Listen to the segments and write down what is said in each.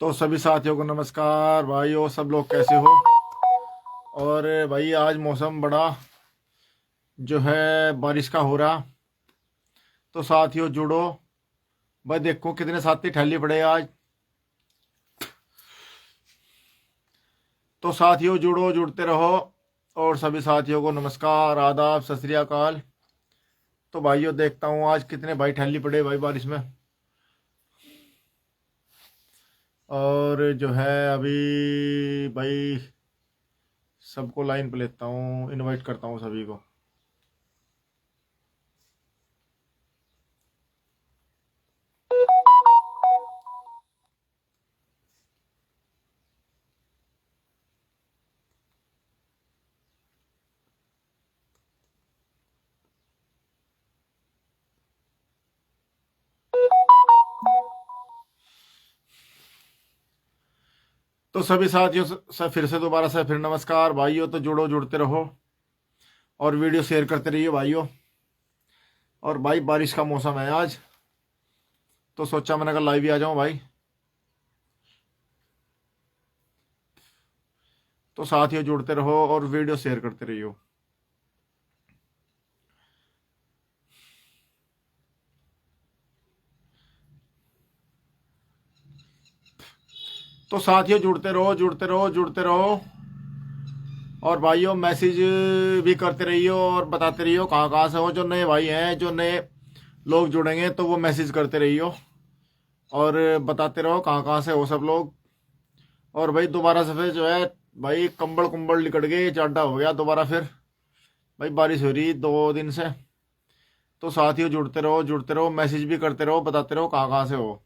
तो सभी साथियों को नमस्कार भाइयों, सब लोग कैसे हो। और भाई आज मौसम बड़ा जो है बारिश का हो रहा। तो साथियों जुड़ो भाई, देखो कितने साथी ठहली पड़े आज। तो साथियों जुड़ो, जुड़ते रहो। और सभी साथियों को नमस्कार, आदाब, सत श्री अकाल। तो भाइयों देखता हूँ आज कितने भाई ठहली पड़े भाई बारिश में। और जो है अभी भाई सबको लाइन पे लेता हूँ, इनवाइट करता हूँ सभी को। तो सभी साथियों से फिर से दोबारा से फिर नमस्कार भाइयों। तो जुड़ो, जुड़ते रहो और वीडियो शेयर करते रहिए भाइयों। और भाई बारिश का मौसम है आज, तो सोचा मैंने कहा लाइव ही आ जाऊं भाई। तो साथियों जुड़ते रहो और वीडियो शेयर करते रहियो। तो साथियों जुड़ते रहो, जुड़ते रहो, जुड़ते रहो। और भाइयों मैसेज भी करते रहियो और बताते रहियो कहाँ कहाँ से हो। जो नए भाई हैं, जो नए लोग जुड़ेंगे तो वो मैसेज करते रहियो और बताते रहो कहाँ कहाँ से हो सब लोग। और भाई दोबारा से फिर जो है भाई कंबल कुंबल लिकट गए, चाटा हो गया दोबारा फिर। भाई बारिश हो रही 2 दिन से। तो साथियों जुड़ते रहो, जुड़ते रहो, मैसेज भी करते रहो, बताते रहो कहाँ कहाँ से हो।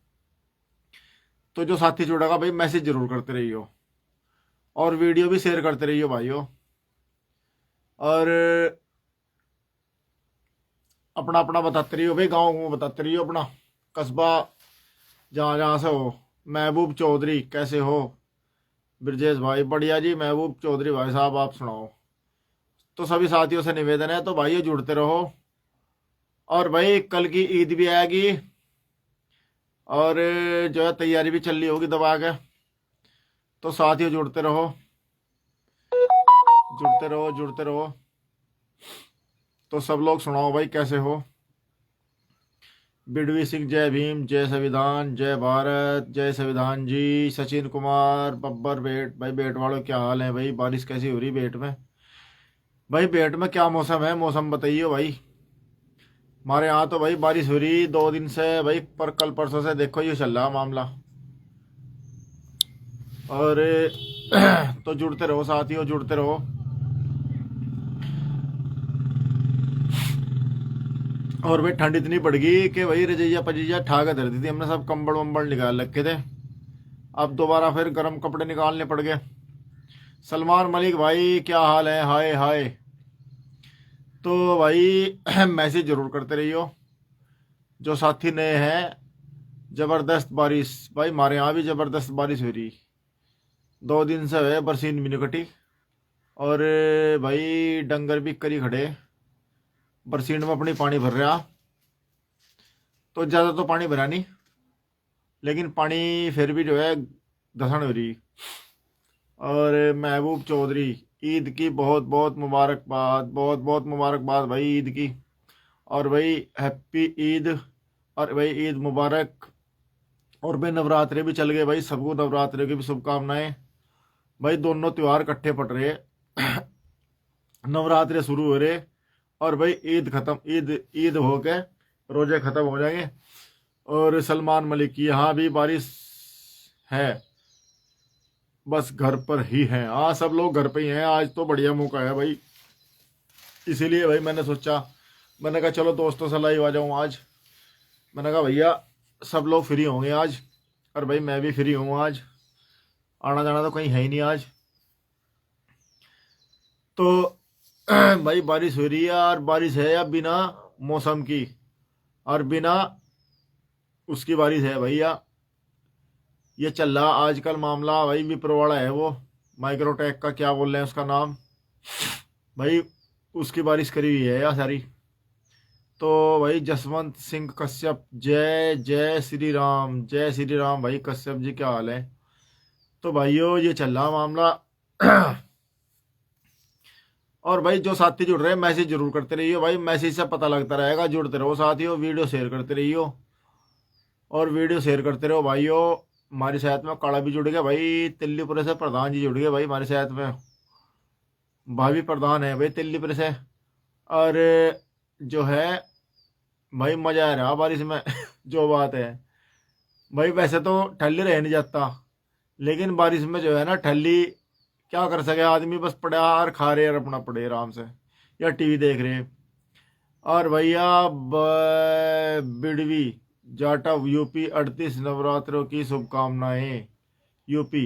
तो जो साथी जुड़ेगा भाई मैसेज जरूर करते रहियो और वीडियो भी शेयर करते रहियो भाइयों। और अपना अपना बताते रहियो भाई, गाँव में बताते रहियो अपना, कस्बा जहाँ जहाँ से हो। महबूब चौधरी कैसे हो? ब्रजेश भाई बढ़िया जी। महबूब चौधरी भाई साहब आप सुनाओ। तो सभी साथियों से निवेदन है तो भाइयों जुड़ते रहो। और भाई कल की ईद भी आएगी और जो है तैयारी भी चल रही होगी दबा के। तो साथियों जुड़ते रहो, जुड़ते रहो, जुड़ते रहो। तो सब लोग सुनाओ भाई कैसे हो। बिडवी सिंह जय भीम, जय संविधान, जय भारत, जय संविधान जी। सचिन कुमार बब्बर बेट भाई, बेट वालों क्या हाल है भाई? बारिश कैसी हो रही बेट में? भाई बेट में क्या मौसम है, मौसम बताइए भाई। हमारे यहाँ तो भाई बारिश हो रही 2 दिन से भाई, पर कल परसों से देखो ये चल रहा मामला। और तो जुड़ते रहो साथियों, जुड़ते रहो। और भाई ठंड इतनी बढ़ गई कि भाई रजैया पजैया ठाक धर दी थी हमने, सब कंबल वंबल निकाल रखे थे। अब दोबारा फिर गर्म कपड़े निकालने पड़ गए। सलमान मलिक भाई क्या हाल है? हाय हाय। तो भाई मैसेज जरूर करते रहियो जो साथी नए हैं। जबरदस्त बारिश भाई, हमारे यहाँ भी जबरदस्त बारिश हो रही। 2 दिन से है बरसीन भी नहीं कटी। और भाई डंगर भी करी खड़े, बरसीन में अपनी पानी भर रहा। तो ज़्यादा तो पानी भरा नहीं, लेकिन पानी फिर भी जो है धसण हो रही। और महबूब चौधरी ईद की बहुत बहुत मुबारकबाद, बहुत बहुत मुबारकबाद भाई ईद की। और भाई हैप्पी ईद, और भाई ईद मुबारक। और भाई नवरात्रे भी चल गए भाई, सबको नवरात्रे की भी शुभकामनाएं। भाई दोनों त्यौहार इकट्ठे पड़ रहे। नवरात्रे शुरू हो रहे और भाई ईद खत्म, ईद ईद हो के रोजे खत्म हो जाएंगे। और सलमान मलिक की यहाँ भी बारिश है, बस घर पर ही है। हाँ सब लोग घर पे ही हैं, आज तो बढ़िया मौका है भाई। इसीलिए भाई मैंने सोचा, मैंने कहा चलो दोस्तों से लाइव आ जाऊँ आज। मैंने कहा भैया सब लोग फ्री होंगे आज, और भाई मैं भी फ्री हूँ आज। आना जाना तो कहीं है ही नहीं आज। तो भाई बारिश हो रही है, और बारिश है अब बिना मौसम की, और बिना उसकी बारिश है भैया। ये चल रहा आजकल मामला भाई, विप्रवाड़ा है वो, माइक्रोटेक का क्या बोल रहे हैं उसका नाम भाई, उसकी बारिश करी हुई है यार सारी। तो भाई जसवंत सिंह कश्यप, जय जय श्री राम, जय श्री राम भाई। कश्यप जी क्या हाल है? तो भाइयों ये चल रहा मामला। और भाई जो साथी जुड़ रहे हैं मैसेज जरूर करते रहिए भाई, मैसेज से पता लगता रहेगा। जुड़ते रहो साथियों, वीडियो शेयर करते रहियो और वीडियो शेयर करते रहो भाइयों। हमारी साथ में काड़ा भी जुड़ गया भाई, तिल्लीपुर से प्रधान जी जुड़ गए भाई हमारे साथ में। भाभी प्रधान है भाई तिल्लीपुर से। और जो है भाई मजा आ रहा बारिश में। जो बात है भाई, वैसे तो ठल्ली रह नहीं जाता, लेकिन बारिश में जो है ना ठल्ली क्या कर सके आदमी, बस पड़ा और खा रहे और अपना पड़े आराम से या टीवी देख रहे। और भैया बिडवी जाटा यूपी 38 नवरात्रों की शुभकामनाएं। यूपी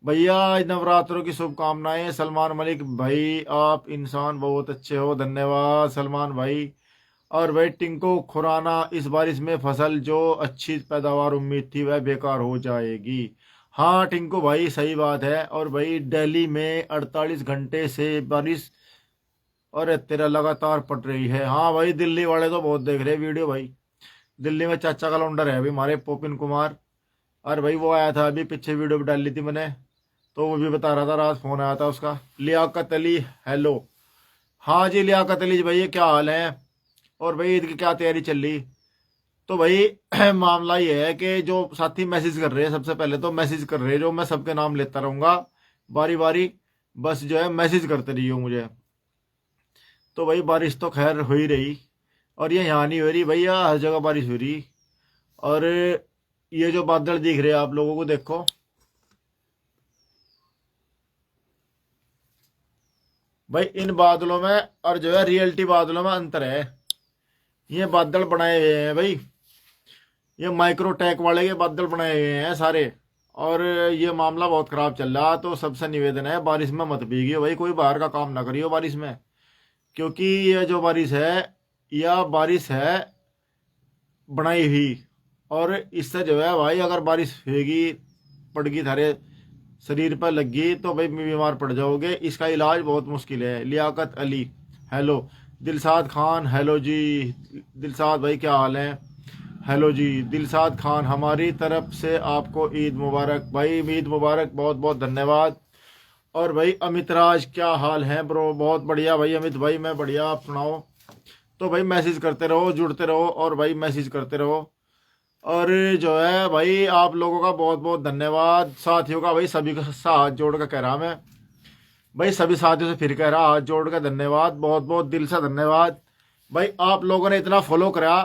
भैया नवरात्रों की शुभकामनाएं। सलमान मलिक भाई आप इंसान बहुत अच्छे हो, धन्यवाद सलमान भाई। और भाई टिंको खुराना, इस बारिश में फसल जो अच्छी पैदावार उम्मीद थी वह बेकार हो जाएगी। हाँ टिंको भाई सही बात है। और भाई दिल्ली में 48 घंटे से बारिश और तेरा लगातार पड़ रही है। हाँ भाई दिल्ली वाले तो बहुत देख रहे हैं वीडियो भाई। दिल्ली में चाचा का लौंडर है अभी हमारे पोपिन कुमार। और भाई वो आया था अभी पीछे, वीडियो भी डाल ली थी मैंने, तो वो भी बता रहा था, रात फोन आया था उसका। लियाकत अली हेलो। हाँ जी लियाकत अली जी भैया क्या हाल है। और भाई ईद की क्या तैयारी चल रही। तो भाई मामला ये है कि जो साथी मैसेज कर रहे हैं, सबसे पहले तो मैसेज कर रहे हैं जो मैं सबके नाम लेता रहूँगा बारी बारी, बस जो है मैसेज करते रहिए मुझे। तो भाई बारिश तो खैर हो ही रही, और ये यहाँ नहीं हो रही भैया, हर जगह बारिश हो रही। और ये जो बादल दिख रहे हैं आप लोगों को देखो, भाई इन बादलों में और जो है रियलिटी बादलों में अंतर है। ये बादल बनाए हुए हैं भाई, ये माइक्रोटेक वाले के बादल बनाए हुए हैं सारे। और ये मामला बहुत ख़राब चल रहा, तो सबसे निवेदन है बारिश में मत भीगियो भाई, कोई बाहर का काम ना करियो बारिश में। क्योंकि ये जो बारिश है, यह बारिश है बनाई हुई, और इससे जो है भाई अगर बारिश होगी पड़गी थारे शरीर पर लगी तो भाई बीमार पड़ जाओगे। इसका इलाज बहुत मुश्किल है। लियाकत अली हेलो। दिलसाद खान हेलो जी। दिलसाद भाई क्या हाल है। हेलो जी दिलसाद खान, हमारी तरफ से आपको ईद मुबारक भाई, ईद मुबारक, बहुत बहुत धन्यवाद। और भाई अमित राज क्या हाल है ब्रो, बहुत बढ़िया भाई अमित भाई, मैं बढ़िया, आप सुनाओ। तो भाई मैसेज करते रहो, जुड़ते रहो और भाई मैसेज करते रहो। और जो है भाई आप लोगों का बहुत बहुत धन्यवाद, साथियों का भाई सभी का हाथ जोड़ कर कह रहा मैं भाई, सभी साथियों से फिर कह रहा हाथ जोड़ कर धन्यवाद, बहुत बहुत दिल से धन्यवाद भाई। आप लोगों ने इतना फॉलो करा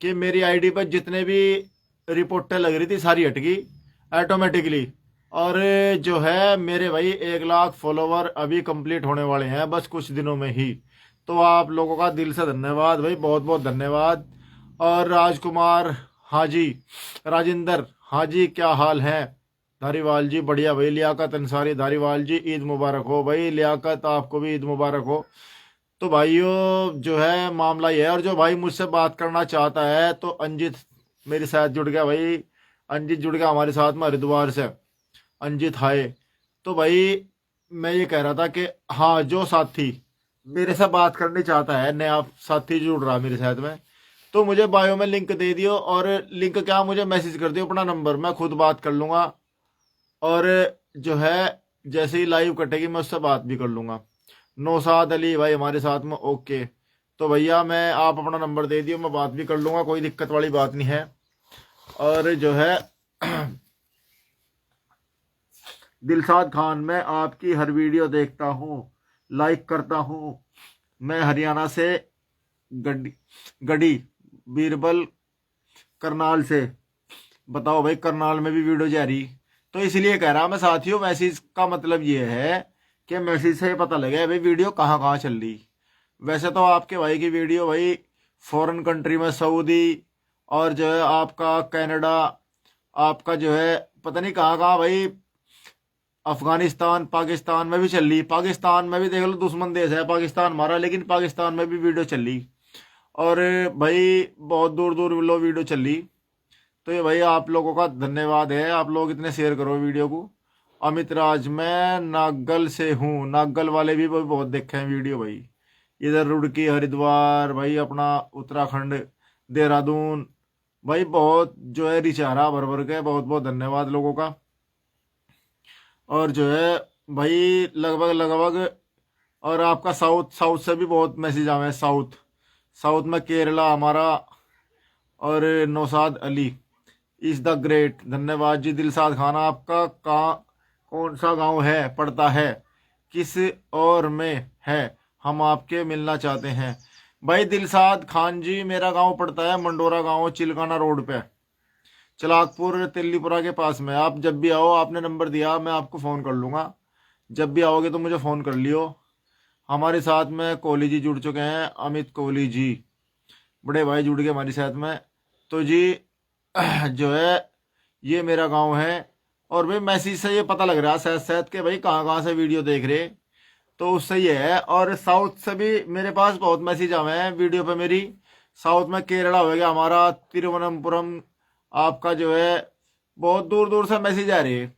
कि मेरी आईडी पर जितने भी रिपोर्टें लग रही थी सारी हट गई ऑटोमेटिकली। और जो है मेरे भाई 1 लाख फॉलोवर अभी कंप्लीट होने वाले हैं बस कुछ दिनों में ही। तो आप लोगों का दिल से धन्यवाद भाई, बहुत बहुत धन्यवाद। और राजकुमार हाजी, राजेंद्र हाजी क्या हाल है। धारीवाल जी बढ़िया भाई। लियाकत अंसारी धारीवाल जी ईद मुबारक हो भाई। लियाकत आपको भी ईद मुबारक हो। तो भाइयों जो है मामला ये है। और जो भाई मुझसे बात करना चाहता है तो अंजित मेरे साथ जुड़ गया भाई, अंजित जुड़ गया हमारे साथ में हरिद्वार से। अंजित हाय। तो भाई मैं ये कह रहा था कि हाँ जो साथी मेरे से बात करनी चाहता है, नया साथी जुड़ रहा मेरे साथ में, तो मुझे बायो में लिंक दे दियो। और लिंक क्या, मुझे मैसेज कर दियो अपना नंबर, मैं खुद बात कर लूँगा। और जो है जैसे ही लाइव कटेगी मैं उससे बात भी कर लूँगा। नौसाद अली भाई हमारे साथ में, ओके। तो भैया मैं आप अपना नंबर दे दियो, मैं बात भी कर लूँगा, कोई दिक्कत वाली बात नहीं है। और जो है दिलसाद खान, मैं आपकी हर वीडियो देखता हूँ, लाइक करता हूँ। मैं हरियाणा से गडी गड़ी बीरबल करनाल से। बताओ भाई करनाल में भी वीडियो जा रही, तो इसलिए कह रहा मैं साथियों, मैसेज का मतलब ये है कि मैसेज से पता लगे भाई वीडियो कहाँ कहाँ चल रही। वैसे तो आपके भाई की वीडियो भाई फॉरेन कंट्री में, सऊदी और जो है आपका कनाडा, आपका जो है पता नहीं कहाँ कहाँ भाई, अफगानिस्तान, पाकिस्तान में भी चल रही। पाकिस्तान में भी देख लो, दुश्मन देश है पाकिस्तान हमारा, लेकिन पाकिस्तान में भी वीडियो चल रही। और भाई बहुत दूर दूर लो वीडियो चल रही। तो ये भाई आप लोगों का धन्यवाद है, आप लोग इतने शेयर करो वीडियो को। अमित राज, मैं नागल से हूँ, नागल वाले भी बहुत देखे हैं वीडियो भाई। इधर रुड़की, हरिद्वार भाई, अपना उत्तराखंड, देहरादून भाई, बहुत जो है रिचारा भर भर के, बहुत बहुत धन्यवाद लोगों का। और जो है भाई लगभग लगभग, और आपका साउथ साउथ से भी बहुत मैसेज आए हैं। साउथ साउथ में केरला हमारा, और Naushad Ali is the great, धन्यवाद जी। दिलसाद खान आपका कहाँ, कौन सा गांव है पड़ता है, किस और में है, हम आपके मिलना चाहते हैं। भाई दिलसाद खान जी, मेरा गांव पड़ता है मंडोरा गांव, चिलकाना रोड पे, चलाकपुर तिल्लीपुरा के पास में। आप जब भी आओ, आपने नंबर दिया, मैं आपको फ़ोन कर लूँगा। जब भी आओगे तो मुझे फ़ोन कर लियो। हमारे साथ में कोहली जी जुड़ चुके हैं, अमित कोहली जी, बड़े भाई जुड़ गए हमारे साथ में। तो जी जो है ये मेरा गांव है। और भाई मैसेज से ये पता लग रहा है शायद शायद के भाई कहाँ कहाँ से वीडियो देख रहे, तो उससे ये है। और साउथ से भी मेरे पास बहुत मैसेज आए हैं वीडियो पे मेरी। साउथ में केरला हो गया हमारा, तिरुवनंतपुरम, आपका जो है बहुत दूर दूर से मैसेज आ रहे हैं।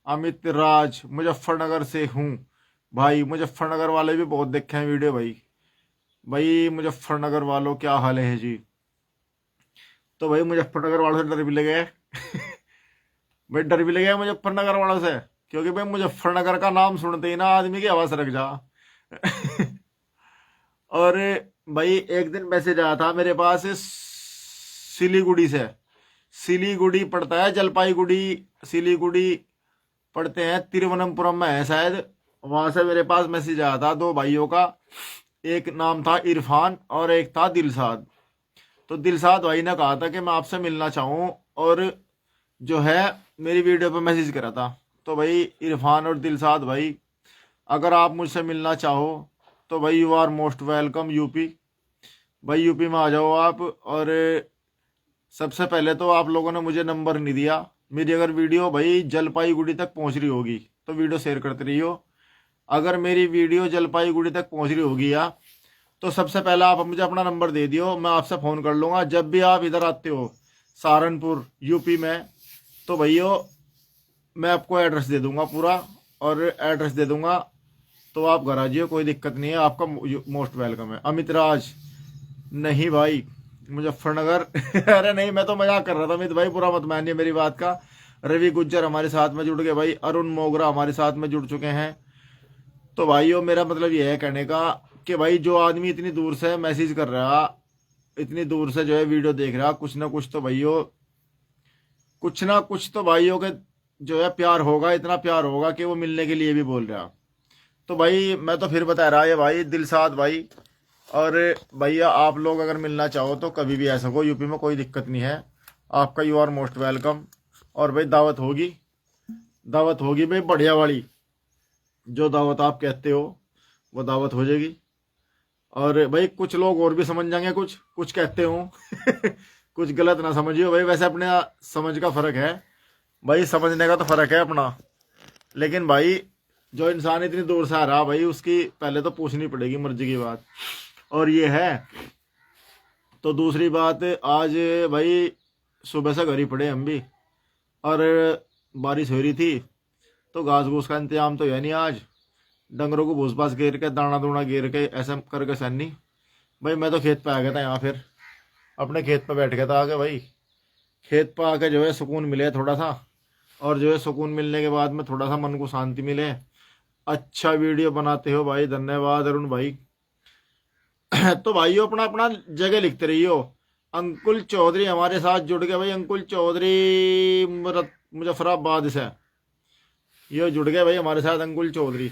अमित राज मुजफ्फरनगर से हूँ भाई, मुजफ्फरनगर वाले भी बहुत देखे हैं वीडियो भाई। भाई मुजफ्फरनगर वालों क्या हाल है जी। तो भाई मुजफ्फरनगर वालों से डर भी लगे भाई, डर भी लगे मुजफ्फरनगर वालों से, क्योंकि भाई मुजफ्फरनगर का नाम सुनते ही ना आदमी की आवाज रख जा और भाई एक दिन मैसेज आया था मेरे पास सिलीगुड़ी से। सिलीगुड़ी पड़ता है जलपाईगुड़ी, सिलीगुड़ी पढ़ते हैं, तिरुवनंतपुरम में है शायद। वहां से मेरे पास मैसेज आया था दो भाइयों का, एक नाम था इरफान और एक था दिलसाद। तो दिलसाद भाई ने कहा था कि मैं आपसे मिलना चाहूँ, और जो है मेरी वीडियो पे मैसेज करा था। तो भाई इरफान और दिलसाद भाई, अगर आप मुझसे मिलना चाहो तो भाई you are most welcome UP. भाई यूपी में आ जाओ आप। और सबसे पहले तो आप लोगों ने मुझे नंबर नहीं दिया। मेरी अगर वीडियो भाई जलपाईगुड़ी तक पहुंच रही होगी तो वीडियो शेयर करते रहियो। अगर मेरी वीडियो जलपाईगुड़ी तक पहुंच रही होगी या, तो सबसे पहले आप मुझे अपना नंबर दे दियो, मैं आपसे फ़ोन कर लूँगा। जब भी आप इधर आते हो सहारनपुर यूपी में, तो भैया मैं आपको एड्रेस दे दूंगा पूरा, और एड्रेस दे दूंगा तो आप घर आ जाइए, कोई दिक्कत नहीं है, आपका मोस्ट वेलकम है। अमित राज, नहीं भाई मुजफ्फरनगर अरे नहीं, मैं तो मजाक कर रहा था अमित भाई, पूरा मत मानिए मेरी बात का। रवि गुज्जर हमारे साथ में जुड़ गए भाई, अरुण मोगरा हमारे साथ में जुड़ चुके हैं। तो भाइयों मेरा मतलब ये है कहने का कि भाई जो आदमी इतनी दूर से मैसेज कर रहा, इतनी दूर से जो है वीडियो देख रहा, कुछ ना कुछ तो भाइयों, कुछ ना कुछ तो भाइयों के जो है प्यार होगा, इतना प्यार होगा कि वो मिलने के लिए भी बोल रहा। तो भाई मैं तो फिर बता रहा है भाई दिलसाद भाई, और भैया आप लोग अगर मिलना चाहो तो कभी भी आ सको यूपी में, कोई दिक्कत नहीं है। आपका यू आर मोस्ट वेलकम। और भाई दावत होगी, दावत होगी भाई बढ़िया वाली, जो दावत आप कहते हो वो दावत हो जाएगी। और भाई कुछ लोग और भी समझ जाएंगे, कुछ कुछ कहते हो कुछ गलत ना समझियो भाई, वैसे अपने समझ का फ़र्क है भाई, समझने का तो फ़र्क है अपना। लेकिन भाई जो इंसान इतनी दूर से आ रहा भाई, उसकी पहले तो पूछनी पड़ेगी मर्जी की बात, और ये है। तो दूसरी बात, आज भाई सुबह से घर ही पड़े हम भी, और बारिश हो रही थी, तो घास घूस का इंतजाम तो है नहीं आज। डंगरों को भूस भास घेर के, दाना दूना घेर के, ऐसा करके सन्नी भाई मैं तो खेत पे आ गया था यहाँ, फिर अपने खेत पे बैठ गया था आके भाई। खेत पे आके जो है सुकून मिले थोड़ा सा, और जो है सुकून मिलने के बाद में थोड़ा सा मन को शांति मिले। अच्छा वीडियो बनाते हो भाई, धन्यवाद अरुण भाई तो भाइयों अपना अपना जगह लिखते रहियो। अंकुल चौधरी हमारे साथ जुड़ गए भाई, अंकुल चौधरी मुजफ्फराबाद से ये जुड़ गए भाई हमारे साथ, अंकुल चौधरी।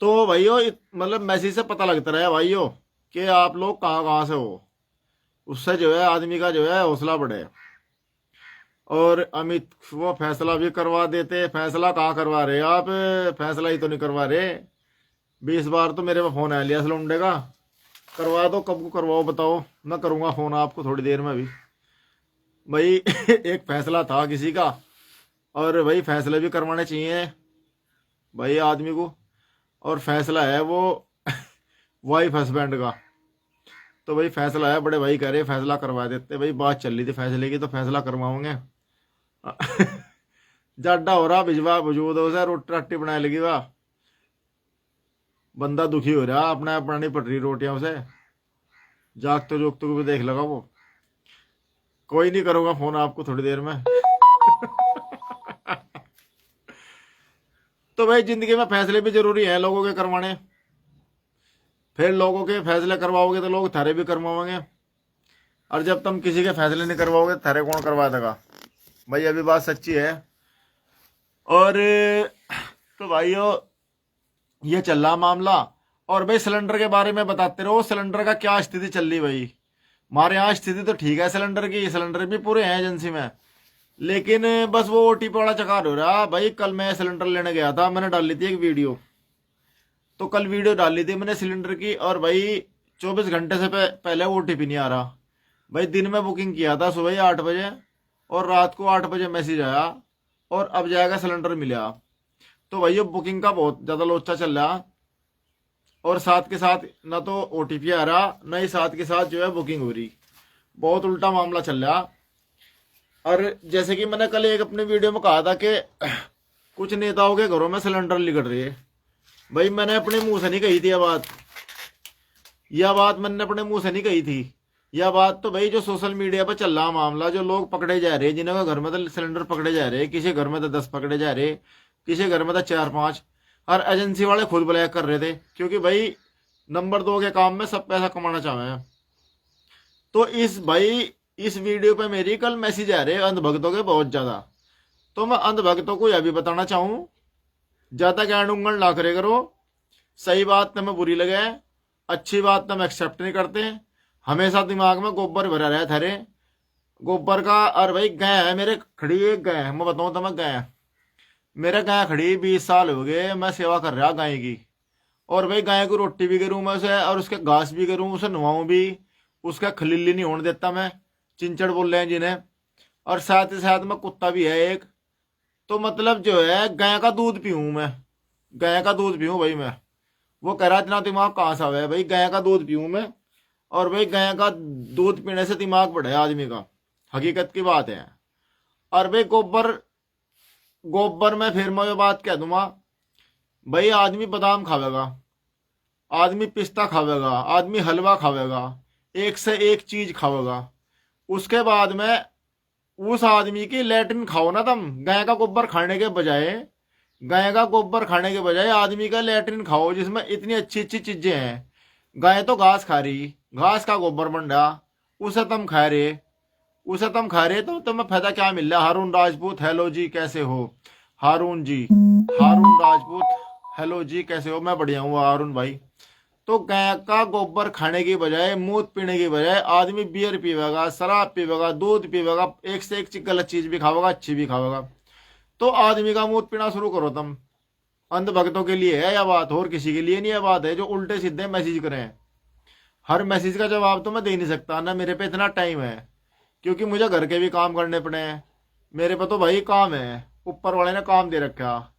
तो भाइयों मतलब मैसेज से पता लगता रहा है भाइयों कि आप लोग कहाँ कहाँ से हो, उससे जो है आदमी का जो है हौसला बढ़े। और अमित वो फैसला भी करवा देते, फैसला कहाँ करवा रहे आप, फैसला ही तो नहीं करवा रहे। 20 बार तो मेरे में फ़ोन आ लिया सलूंडे का, करवा दो, कब को करवाओ बताओ, मैं करूँगा फ़ोन आपको थोड़ी देर में भी भाई एक फैसला था किसी का, और भाई फैसले भी करवाने चाहिए भाई आदमी को। और फैसला है वो वाइफ हस्बैंड का, तो भाई फैसला है, बड़े भाई कह रहे फैसला करवा देते भाई, बात चल रही थी फैसले की, तो फैसला करवाओगे जाडा हो रहा भिजवा वजूद उसे, रोटी राटी बनाए लगी वाह, बंदा दुखी हो रहा, अपना बनानी पड़ रही रोटियां उसे, जागते जोगते को भी देख लगा वो। कोई नहीं, करूँगा फ़ोन आपको थोड़ी देर में तो भाई जिंदगी में फैसले भी जरूरी हैं लोगों के करवाने। फिर लोगों के फैसले करवाओगे तो लोग थारे भी करवाओगे, और जब तुम किसी के फैसले नहीं करवाओगे थारे कौन करवा देगा भाई, अभी बात सच्ची है। और तो भाइयों ये चल रहा मामला। और भाई सिलेंडर के बारे में बताते रहो, सिलेंडर का क्या स्थिति चल रही भाई। हमारे यहाँ स्थिति तो ठीक है सिलेंडर की, सिलेंडर भी पूरे हैं एजेंसी में, लेकिन बस वो ओटीपी वाला चकार हो रहा भाई। कल मैं सिलेंडर लेने गया था, मैंने डाली थी एक वीडियो, तो कल वीडियो डाली थी मैंने सिलेंडर की, और भाई 24 घंटे से पहले ओटीपी नहीं आ रहा भाई। दिन में बुकिंग किया था सुबह 8 बजे, और रात को 8 बजे मैसेज आया, और अब जाएगा सिलेंडर मिला। तो भाई बुकिंग का बहुत ज़्यादा लोचा चल रहा, और साथ के साथ ना तो ओटीपी आ रहा, ना ही साथ के साथ जो है बुकिंग हो रही। बहुत उल्टा मामला चल रहा। और जैसे कि मैंने कल एक अपने वीडियो में कहा था कि कुछ नेताओं के घरों में सिलेंडर लिगड़ रही है भाई, मैंने अपने मुंह से नहीं कही थी यह बात मैंने अपने मुंह से नहीं कही थी। यह बात तो भाई जो सोशल मीडिया पर चल रहा मामला, जो लोग पकड़े जा रहे, जिन्होंने घर में तो सिलेंडर पकड़े जा रहे, किसी घर में तो 10 पकड़े जा रहे, किसी घर में तो 4-5, और एजेंसी वाले खुद ब्लैक कर रहे थे, क्योंकि भाई नंबर 2 के काम में सब पैसा कमाना चाह रहे हैं। तो इस वीडियो पे मेरी कल मैसेज आ रहे अंधभक्तों के बहुत ज्यादा। तो मैं अंधभक्तों को यह भी बताना चाहूँ, ज्यादा ज्ञान उंगल ना करे करो। सही बात तुम्हें बुरी लगे, अच्छी बात तुम एक्सेप्ट नहीं करते, हमेशा दिमाग में गोबर भरा रहा थारे गोबर का। और भाई गाय है मेरे खड़ी, एक गाय है, मैं बताऊँ तुम्हें, गाय मेरे गाय खड़ी 20 साल हो गए, मैं सेवा कर रहा गाय की। और भाई गाय को रोटी भी करूँ मैं उसे, और उसके घास भी करूँ, उसे नवाऊँ भी, उसका खलीली नहीं होने देता मैं, चिंचड़ बोल रहे हैं जिन्हें। और साथ ही साथ में कुत्ता भी है एक। तो मतलब जो है गाय का दूध पीऊँ मैं, गाय का दूध पीऊँ भाई मैं। वो कह रहा इतना दिमाग कहाँ से आया भाई, गाय का दूध पीऊँ मैं। और भाई गाय का दूध पीने से दिमाग बढ़े आदमी का, हकीकत की बात है। और भाई गोबर में फिर मैं ये बात कह दूंगा भाई, आदमी बादाम खावेगा, आदमी पिस्ता खावेगा, आदमी हलवा खावेगा, एक से एक चीज खावेगा, उसके बाद में उस आदमी की लैट्रिन खाओ ना तुम। गाय का गोबर खाने के बजाय, गाय का गोबर खाने के बजाय आदमी का लैट्रिन खाओ, जिसमें इतनी अच्छी अच्छी चीजें हैं। गाय तो घास खा रही, घास का गोबर बन रहा, उसे तुम खा रहे, तो तुम्हें फायदा क्या मिल रहा। हारून राजपूत हेलो जी कैसे हो, हारून जी, हारून राजपूत हेलो जी कैसे हो, मैं बढ़िया हूँ हारून भाई। तो गाय का गोबर खाने की बजाय, मूत पीने की बजाय आदमी बियर पीवेगा, शराब पीवेगा, दूध पीवेगा, एक से एक गलत चीज भी खावेगा, अच्छी भी खावेगा। तो आदमी का मूत पीना शुरू करो तुम। अंधभक्तों के लिए है यह बात, और किसी के लिए नहीं यह बात है जो उल्टे सीधे मैसेज करें। हर मैसेज का जवाब तो मैं दे नहीं सकता ना, मेरे पे इतना टाइम है, क्योंकि मुझे घर के भी काम करने पड़े हैं। मेरे पे तो भाई काम है, ऊपर वाले ने काम दे रखा।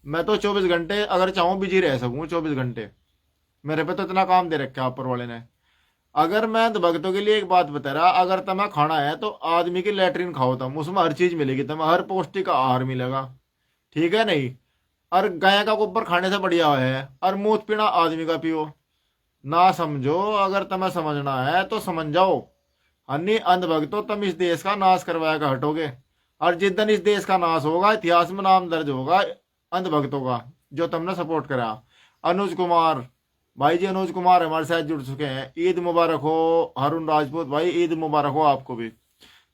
मैं तो 24 घंटे अगर चाहूँ बिजी रह सकूँ 24 घंटे, मेरे पे तो इतना काम दे रखा ऊपर वाले ने। अगर मैं भक्तों के लिए एक बात बता रहा, अगर तुम्हें खाना है तो आदमी की लैट्रिन खाओ तुम, उसमें हर चीज मिलेगी तुम्हें, हर पौष्टिक आहार मिलेगा, ठीक है नहीं। और गाय का गोबर खाने से बढ़िया है, और मूत पीना आदमी का पियो ना। समझो, अगर तुम्हें समझना है तो समझ जाओ। अन्य अंधभक्तों तुम इस देश का नाश करवाएगा हटोगे, और जिस दिन इस देश का नाश होगा इतिहास में नाम दर्ज होगा अंधभक्तों का, जो तुमने सपोर्ट करा। अनुज कुमार भाई जी, अनुज कुमार हमारे साथ जुड़ चुके हैं, ईद मुबारक हो। हारून राजपूत भाई ईद मुबारक हो आपको भी।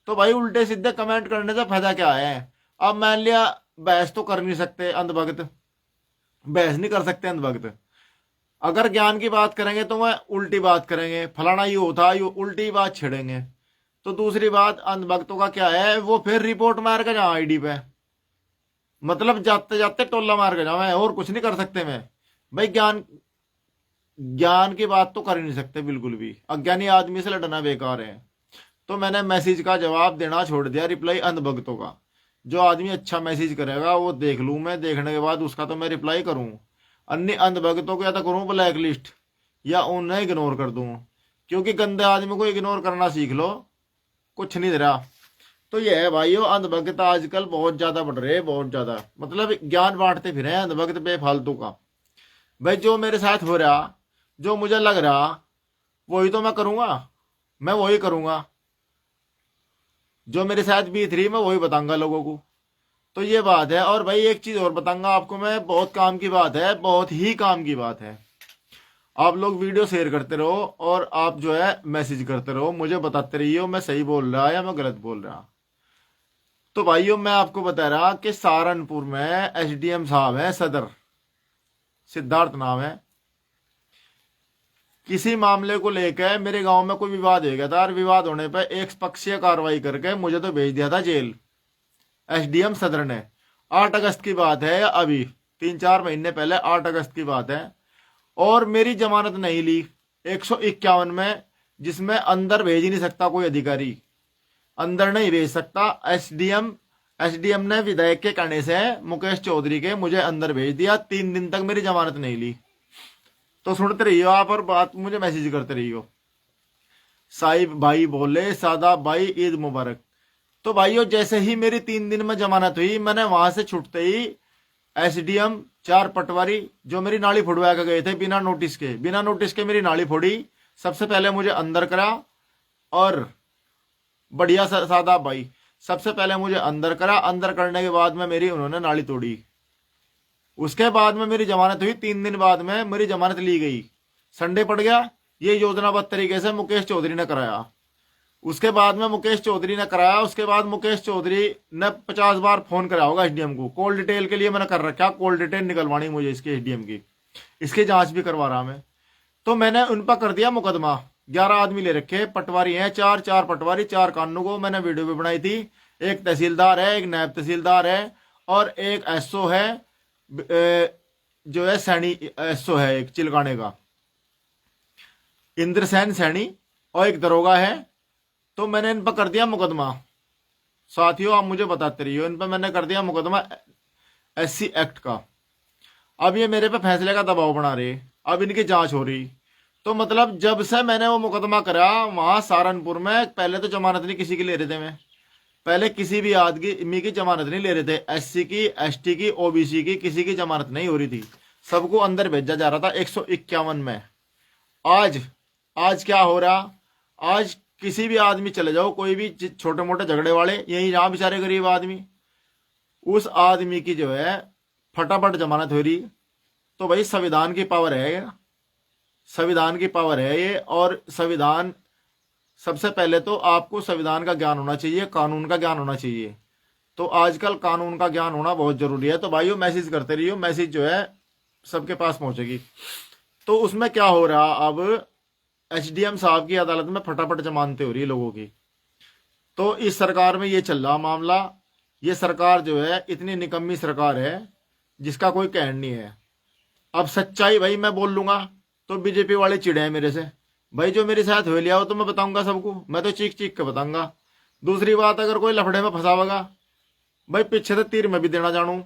तो भाई उल्टे सीधे कमेंट करने से फायदा क्या है। अब मान लिया बहस तो कर नहीं सकते अंधभक्त, बहस नहीं कर सकते अंधभक्त। अगर ज्ञान की बात करेंगे तो वह उल्टी बात करेंगे, फलाना ये होता, ये उल्टी बात छेड़ेंगे। तो दूसरी बात अंधभक्तों का क्या है, वो फिर रिपोर्ट मार के जाओ आईडी पे, मतलब जाते जाते टोला मार के जाओ, और कुछ नहीं कर सकते मैं भाई। ज्ञान की बात तो कर ही नहीं सकते बिल्कुल भी, अज्ञानी आदमी से लड़ना बेकार है। तो मैंने मैसेज का जवाब देना छोड़ दिया, रिप्लाई अंधभक्तों का। जो आदमी अच्छा मैसेज करेगा वो देख लूँ मैं, देखने के बाद उसका तो मैं रिप्लाई करूँ। अन्य अंधभक्तों को या तो करूँ ब्लैक लिस्ट, या उन्हें इग्नोर कर दूँ, क्योंकि गंदे आदमी को इग्नोर करना सीख लो, कुछ नहीं दे रहा। तो ये है भाइयों, अंधभक्त आजकल बहुत ज्यादा बढ़ रहे हैं, बहुत ज्यादा, मतलब ज्ञान बांटते फिर हैं अंधभक्त बेफालतू का। भाई जो मेरे साथ हो रहा, जो मुझे लग रहा, वही तो मैं करूंगा, मैं वही करूंगा। जो मेरे साथ बीत रही मैं वही बताऊंगा लोगों को। तो ये बात है। और भाई एक चीज और बताऊंगा आपको मैं, बहुत काम की बात है, बहुत ही काम की बात है। आप लोग वीडियो शेयर करते रहो और आप जो है मैसेज करते रहो, मुझे बताते रहिए मैं सही बोल रहा या मैं गलत बोल रहा। तो भाइयों मैं आपको बता रहा कि सहारनपुर में एसडीएम साहब है, सदर सिद्धार्थ नाम है। किसी मामले को लेकर मेरे गांव में कोई विवाद हो गया था और विवाद होने पर एक पक्षीय कार्रवाई करके मुझे तो भेज दिया था जेल एसडीएम सदर ने। 8 अगस्त की बात है, अभी 3-4 महीने पहले 8 अगस्त की बात है। और मेरी जमानत नहीं ली 151 में, जिसमें अंदर भेज ही नहीं सकता कोई अधिकारी, अंदर नहीं भेज सकता। एसडीएम ने विधायक के कहने से मुकेश चौधरी के मुझे अंदर भेज दिया। 3 दिन तक मेरी जमानत नहीं ली। तो सुनते रहियो आप और बात मुझे मैसेज करते रहियो। साहिब भाई बोले सादा भाई ईद मुबारक। तो भाइयों जैसे ही मेरी 3 दिन में जमानत हुई, मैंने वहां से छुटते ही एसडीएम 4 पटवारी जो मेरी नाली फोड़वा के गए थे बिना नोटिस के मेरी नाली फोड़ी। सबसे पहले मुझे अंदर करा, और बढ़िया सादा भाई सबसे पहले मुझे अंदर करा। अंदर करने के बाद में मेरी उन्होंने नाली तोड़ी। उसके बाद में मेरी जमानत हुई। 3 दिन बाद में मेरी जमानत ली गई। संडे पड़ गया। ये योजनाबद्ध तरीके से मुकेश चौधरी ने कराया। उसके बाद में मुकेश चौधरी ने कराया। उसके बाद मुकेश चौधरी ने 50 बार फोन कराया होगा एसडीएम को। कॉल डिटेल के लिए मैंने कर रखा, कॉल डिटेल निकलवानी मुझे इसकी एसडीएम की, इसकी जांच भी करवा रहा मैं। तो मैंने उन पर कर दिया मुकदमा। 11 आदमी ले रखे, पटवारी हैं 4 पटवारी 4 कानूनों को। मैंने वीडियो भी बनाई थी। एक तहसीलदार है, एक नायब तहसीलदार है, और एक एसओ है, जो है सैनी एसओ है एक चिलकाने का, इंद्रसेन सैनी, और एक दरोगा है। तो मैंने इन पर कर दिया मुकदमा। साथियों आप मुझे बताते रहिए, इन पर मैंने कर दिया मुकदमा एससी एक्ट का। अब ये मेरे पे फैसले का दबाव बना रहे, अब इनकी जांच हो रही। तो मतलब जब से मैंने वो मुकदमा करा वहां सहारनपुर में, पहले तो जमानत नहीं किसी की ले रहे थे मैं, पहले किसी भी आदमी की जमानत नहीं ले रहे थे। एससी की, एसटी की, ओबीसी की, किसी की जमानत नहीं हो रही थी। सबको अंदर भेजा जा रहा था 151 में। आज क्या हो रहा, आज किसी भी आदमी चले जाओ, कोई भी छोटे मोटे झगड़े वाले यही जहां बेचारे गरीब आदमी, उस आदमी की जो है फटाफट जमानत हो रही। तो भाई संविधान की पावर है ये, संविधान की पावर है ये। और संविधान, सबसे पहले तो आपको संविधान का ज्ञान होना चाहिए, कानून का ज्ञान होना चाहिए। तो आजकल कानून का ज्ञान होना बहुत जरूरी है। तो भाइयों मैसेज करते रहिए, मैसेज जो है सबके पास पहुंचेगी। तो उसमें क्या हो रहा, अब एसडीएम साहब की अदालत में फटाफट जमानतें हो रही है लोगों की। तो इस सरकार में ये चल रहा मामला। ये सरकार जो है इतनी निकम्मी सरकार है जिसका कोई कहन नहीं है। अब सच्चाई भाई मैं बोल लूंगा तो बीजेपी वाले चिड़े हैं मेरे से। भाई जो मेरे साथ हो लिया हो तो मैं बताऊंगा सबको, मैं तो चीख चीख के बताऊंगा। दूसरी बात, अगर कोई लफड़े में फंसावेगा, भाई पीछे से तीर मैं भी देना जानू।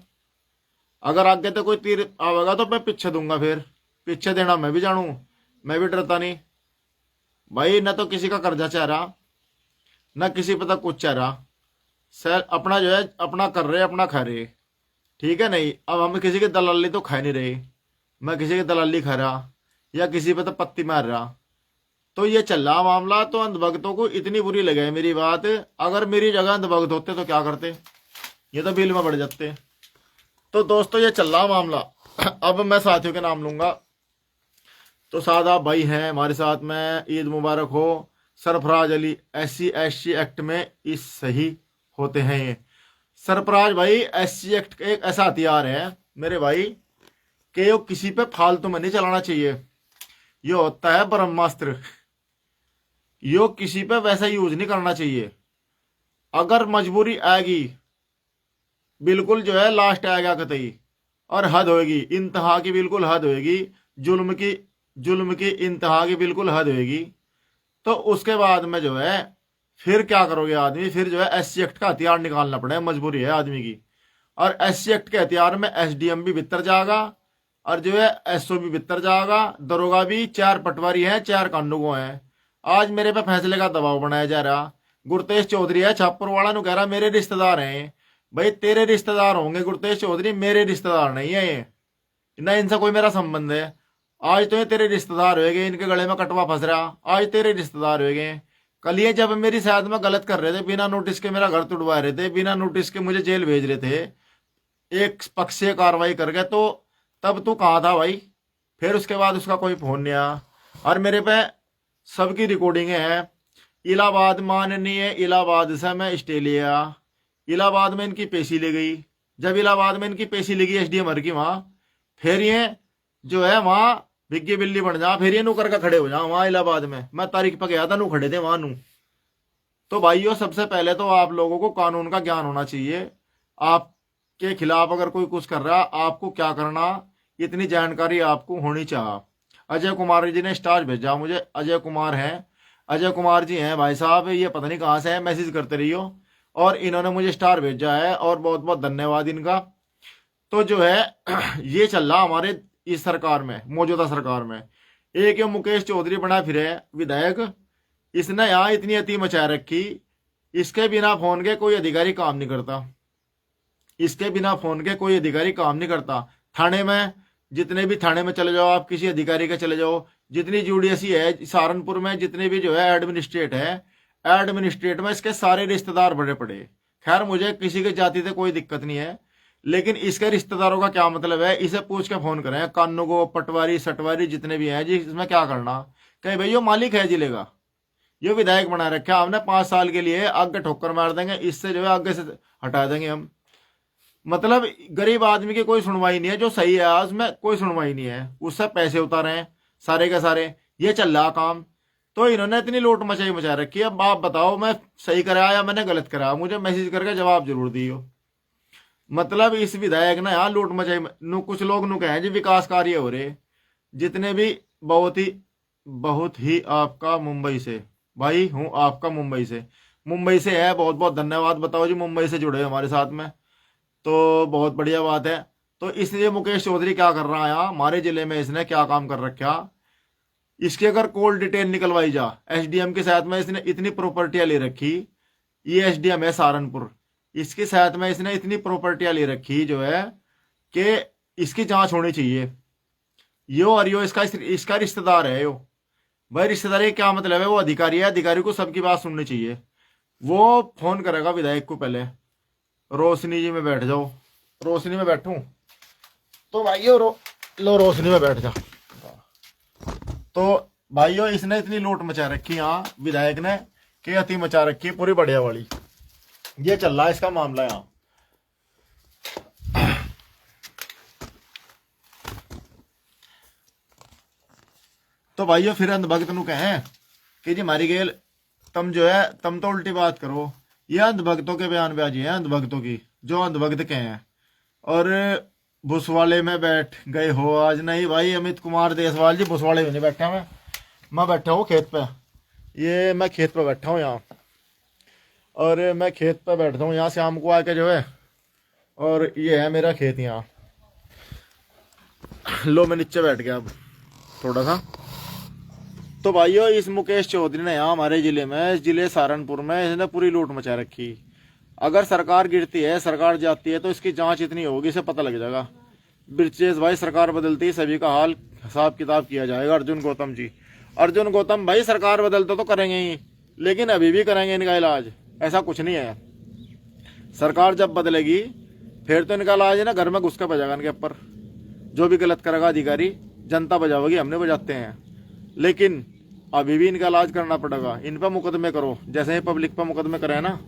अगर आगे तो कोई तीर आवेगा तो मैं पीछे दूंगा, फिर पीछे देना मैं भी जानू, मैं भी डरता नहीं भाई। न तो किसी का कर्जा चाह रहा, न किसी पता कुछ चाह रहा। सर अपना जो है अपना कर रहे, अपना खा रहे, ठीक है नहीं। अब हम किसी की दलाली तो खा नहीं रहे, मैं किसी की दलाली खा रहा या किसी पे तो पत्ती मार रहा। तो ये चल रहा मामला। तो अंधभक्तों को इतनी बुरी लगे मेरी बात, अगर मेरी जगह अंधभक्त होते तो क्या करते, ये तो बिल में बढ़ जाते। तो दोस्तों ये चल रहा मामला। अब मैं साथियों के नाम लूंगा। तो सादाब भाई हैं हमारे साथ में, ईद मुबारक हो। Sarfaraz Ali SC SC act में इस सही होते हैं ये। सरफराज भाई SC एक्ट एक ऐसा हथियार है मेरे भाई कि ये किसी पे फालतू में नहीं चलाना चाहिए। ये होता है ब्रह्मास्त्र, यो किसी पे वैसा यूज नहीं करना चाहिए। अगर मजबूरी आएगी, बिल्कुल जो है लास्ट आएगा कतई, और हद होगी इंतहा की, बिल्कुल हद होगी जुल्म की इंतहा की बिल्कुल हद होगी। तो उसके बाद में जो है फिर क्या करोगे आदमी, फिर जो है SC एक्ट का हथियार निकालना पड़ेगा, मजबूरी है आदमी की। और SC एक्ट के हथियार में SDM भी भीतर जाएगा, और जो है SO भी भीतर जाएगा, दरोगा भी। 4 पटवारी हैं, 4 कानूगो हैं। आज मेरे पे फैसले का दबाव बनाया जा रहा। गुरतेज चौधरी है छापर वाला नु कह रहा मेरे रिश्तेदार हैं। भाई तेरे रिश्तेदार होंगे गुरतेज चौधरी, मेरे रिश्तेदार नहीं है ये, ना इनसे कोई मेरा संबंध है। आज तो ये तेरे रिश्तेदार हो गए, इनके गले में कटवा फंस रहा, आज तेरे रिश्तेदार हो गए। कल ये जब मेरी साथ में गलत कर रहे थे, बिना नोटिस के मेरा घर तुड़वा रहे थे, बिना नोटिस के मुझे जेल भेज रहे थे, एक पक्ष से कार्रवाई कर गए, तो तब तू कहाँ था भाई? फिर उसके बाद उसका कोई फोन नहीं आया। और मेरे पे सबकी रिकॉर्डिंग है। इलाहाबाद, माननीय इलाहाबाद से मैं स्टे लिया, इलाहाबाद में इनकी पेशी ले गई। जब इलाहाबाद में इनकी पेशी लगी एसडीएम की वहां, फिर ये जो है वहां भिग्गी बिल्ली बन जा, फिर ये नू करके खड़े हो जा वहां इलाहाबाद में। मैं तारीख पर गया था, नू खड़े थे वहां नू। तो भाइयों, सबसे पहले तो आप लोगों को कानून का ज्ञान होना चाहिए। आपके खिलाफ अगर कोई कुछ कर रहा, आपको क्या करना, इतनी जानकारी आपको होनी चाहिए। अजय कुमार जी ने स्टार भेजा मुझे, अजय कुमार हैं, अजय कुमार जी हैं भाई साहब, ये पता नहीं कहाँ से है, मैसेज करते रहियो। और इन्होंने मुझे स्टार भेजा है, और बहुत बहुत धन्यवाद इनका। तो जो है ये चल रहा हमारे इस सरकार में, मौजूदा सरकार में। एक ये मुकेश चौधरी बना फिर है विधायक, इसने यहाँ इतनी अति मचा रखी, इसके बिना फोन के कोई अधिकारी काम नहीं करता, इसके बिना फोन के कोई अधिकारी काम नहीं करता। थाने में, जितने भी थाने में चले जाओ आप, किसी अधिकारी के चले जाओ, जितनी यूडीएसी है सहारनपुर में, जितने भी जो है एडमिनिस्ट्रेट है, एडमिनिस्ट्रेट में इसके सारे रिश्तेदार बड़े पड़े। खैर मुझे किसी के जाति से कोई दिक्कत नहीं है, लेकिन इसके रिश्तेदारों का क्या मतलब है, इसे पूछ के फोन करें। कानू को पटवारी सटवारी जितने भी हैं जी, इसमें क्या करना? कहीं भाई यो मालिक है जिले का, ये विधायक बना रखा हमने 5 साल के लिए, आगे ठोकर मार देंगे, इससे जो है आगे से हटा देंगे हम। मतलब गरीब आदमी की कोई सुनवाई नहीं है, जो सही है उसमें कोई सुनवाई नहीं है, उससे पैसे उतारे हैं सारे के सारे, ये चल रहा काम। तो इन्होंने इतनी लूट मचाई मचा रखी है। अब आप बताओ मैं सही कराया या मैंने गलत कराया? मुझे मैसेज करके जवाब जरूर दियो। मतलब इस विधायक ने यहाँ लूट मचाई नु, कुछ लोग नु कहे जी विकास कार्य हो रहे, जितने भी बहुत ही आपका मुंबई से भाई हूँ, आपका मुंबई से है, बहुत बहुत धन्यवाद। बताओ जी, मुंबई से जुड़े हमारे साथ में, तो बहुत बढ़िया बात है। तो इसलिए मुकेश चौधरी क्या कर रहा है यहाँ हमारे जिले में, इसने क्या काम कर रखा? इसकी अगर कॉल डिटेल निकलवाई जा, एसडीएम के साथ में इसने इतनी प्रॉपर्टियां ले रखी, ये एसडीएम है सहारनपुर, इसके साथ में इसने इतनी प्रॉपर्टियां ले रखी जो है कि इसकी जांच होनी चाहिए। यो और यो इसका रिश्तेदार है यो। भाई रिश्तेदारी क्या मतलब है? वो अधिकारी है, अधिकारी को सबकी बात सुननी चाहिए। वो फोन करेगा विधायक को पहले, रोशनी जी में बैठ जाओ, रोशनी में बैठूं तो भाइयों लो रोशनी में बैठ जा। तो भाइयों, इसने इतनी लूट मचा रखी यहाँ विधायक ने कि अति मचा रखी पूरी बढ़िया वाली। ये चल रहा है इसका मामला यहाँ। तो भाइयों फिर अंधभक्त नु कहें कि जी मारी गेल, तुम जो है तुम तो उल्टी बात करो। ये अंधभक्तों के बयानबाजी है, अंधभक्तों की, जो अंधभक्त के हैं। और भुसवाड़े में बैठ गए हो आज? नहीं भाई, अमित कुमार देसवाल जी भुसवाड़े में नहीं बैठा मैं बैठा हूँ खेत पे। ये मैं खेत पे बैठा हूँ यहाँ, और मैं खेत पे बैठता हूँ यहाँ शाम को आके जो है, और ये है मेरा खेत यहाँ। लो मैं नीचे बैठ गया अब थोड़ा सा। तो भाइयों, इस मुकेश चौधरी ने यहाँ हमारे जिले में, इस जिले सहारनपुर में, इसने पूरी लूट मचा रखी। अगर सरकार गिरती है, सरकार जाती है, तो इसकी जांच इतनी होगी, इसे पता लग जाएगा। ब्रिजेश भाई, सरकार बदलती है, सभी का हाल हिसाब किताब किया जाएगा। अर्जुन गौतम जी, अर्जुन गौतम भाई, सरकार बदलते तो करेंगे ही, लेकिन अभी भी करेंगे इनका इलाज, ऐसा कुछ नहीं है। सरकार जब बदलेगी फिर तो इनका इलाज है ना घर में घुस के बजाएगा इनके ऊपर। जो भी गलत करेगा अधिकारी, जनता बजाओगी, हमने बजाते हैं, लेकिन अभी भी इनका इलाज करना पड़ेगा। इन पर मुकदमे करो, जैसे ही पब्लिक पर मुकदमे करे ना,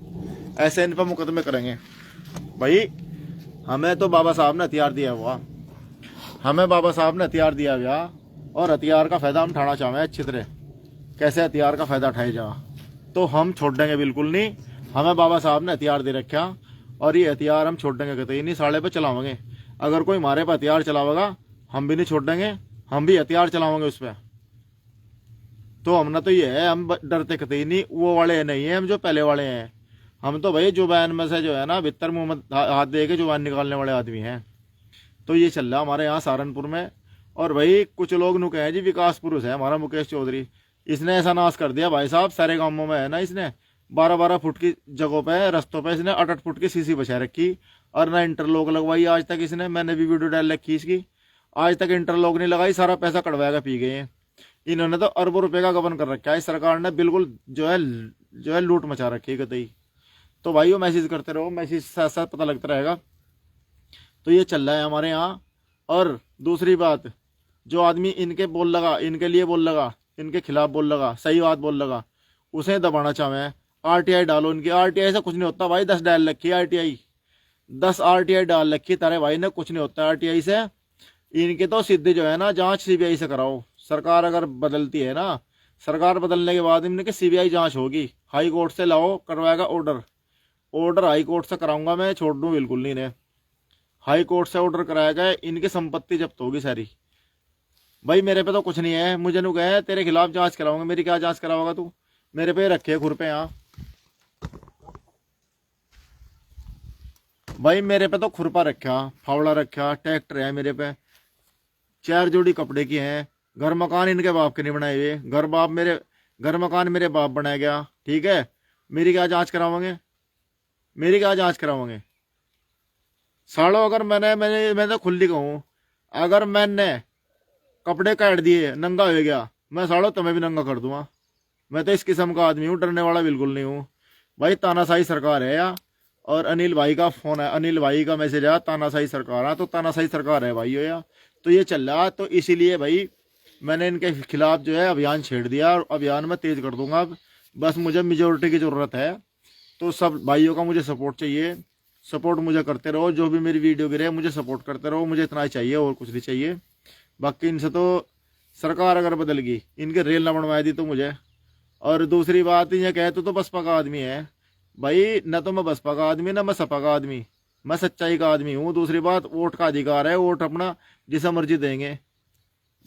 ऐसे इन पर मुकदमे करेंगे। भाई हमें तो बाबा साहब ने हथियार दिया हुआ, हमें बाबा साहब ने हथियार दिया गया, और हथियार का फायदा हम उठाना चाहें अच्छी तरह। कैसे हथियार का फायदा उठाया जा, तो हम छोड़ देंगे बिल्कुल नहीं। हमें बाबा साहब ने हथियार दे रखा, और ये हथियार हम छोड़ देंगे कतई नहीं, साले पे चलावेंगे। अगर कोई हमारे पे हथियार चलावेगा, हम भी नहीं छोड़ देंगे, हम भी हथियार चलावेंगे उस पर। तो हमने तो ये है, हम डरते कतई नहीं, वो वाले नहीं है हम जो पहले वाले हैं। हम तो भाई जुबान में से जो है ना, भीतर मुंह में हाथ दे के जुबान निकालने वाले आदमी हैं। तो ये चल रहा हमारे यहाँ सहारनपुर में। और भाई कुछ लोग नु कहे जी विकास पुरुष है हमारा मुकेश चौधरी, इसने ऐसा नाश कर दिया भाई साहब, सारे गांवों में है ना, इसने 12-12 फुट की जगहों पे, रस्तों पे इसने 8-8 फुट की सीसी बचा रखी, और ना इंटरलॉक लगवाई आज तक इसने। मैंने भी वीडियो डाल रखी इसकी, आज तक इंटरलॉक नहीं लगाई, सारा पैसा कटवाएगा पी गए हैं इन्होंने। तो अरबों रुपए का गबन कर रखा है इस सरकार ने, बिल्कुल जो है लूट मचा रखी है कतई। तो भाई वो मैसेज करते रहो, मैसेज साथ साथ पता लगता रहेगा। तो ये चल रहा है हमारे यहाँ। और दूसरी बात, जो आदमी इनके बोल लगा, इनके लिए बोल लगा, इनके खिलाफ बोल लगा, सही बात बोल लगा, उसे दबाना चाहे। आरटीआई डालो इनकी, आरटीआई से कुछ नहीं होता भाई। 10 डाल रखी आरटीआई, 10 आरटीआई डाल रखी तारे भाई ने, कुछ नहीं होता आरटीआई से। इनके तो सीधे जो है ना जांच सीबीआई से कराओ। सरकार अगर बदलती है ना, सरकार बदलने के बाद इनके सीबीआई जांच होगी, हाई कोर्ट से लाओ, करवाएगा ऑर्डर। ऑर्डर हाई कोर्ट से कराऊंगा मैं, छोड़ दूँ बिल्कुल नहीं इन्हें। हाई कोर्ट से ऑर्डर कराएगा, इनकी संपत्ति जब्त होगी सारी। भाई मेरे पे तो कुछ नहीं है, मुझे नु कहे तेरे खिलाफ जांच कराऊंगा, मेरी क्या जांच कराओगा तू? मेरे पे रखे खुरपे यहाँ भाई, मेरे पे तो खुरपा रखा, फावड़ा रखा, ट्रैक्टर है मेरे पे, 4 जोड़ी कपड़े की हैं, घर मकान इनके बाप के नहीं बनाए हुए, घर मकान मेरे बाप बनाया गया, ठीक है। मेरी क्या जांच कराओगे? मेरी क्या जांच कराओगे? सालों अगर मैं तो खुली कहूँ, अगर मैंने कपड़े काट दिए, नंगा हो गया, मैं सालों तुम्हें भी नंगा कर दूंगा। मैं तो इस किस्म का आदमी हूँ, डरने वाला बिल्कुल नहीं हूँ भाई। तानाशाही सरकार है यार। और अनिल भाई का फोन है, अनिल भाई का मैसेज आया, तानाशाही सरकार है, तो तानाशाही सरकार है भाई यार। तो ये चल रहा, तो इसीलिए भाई मैंने इनके खिलाफ जो है अभियान छेड़ दिया, और अभियान में तेज कर दूंगा अब। बस मुझे मेजोरिटी की ज़रूरत है, तो सब भाइयों का मुझे सपोर्ट चाहिए। सपोर्ट मुझे करते रहो, जो भी मेरी वीडियो गिरे मुझे सपोर्ट करते रहो, मुझे इतना ही चाहिए और कुछ नहीं चाहिए। बाकी इनसे तो सरकार अगर बदल गई, इनके रेल ना बनवा दी तो मुझे। और दूसरी बात, ये कहते तो बसपा का आदमी है भाई, न तो मैं बसपा का आदमी, ना मैं सपा का आदमी, मैं सच्चाई का आदमी हूँ। दूसरी बात, वोट का अधिकार है, वोट अपना जिसे मर्जी देंगे।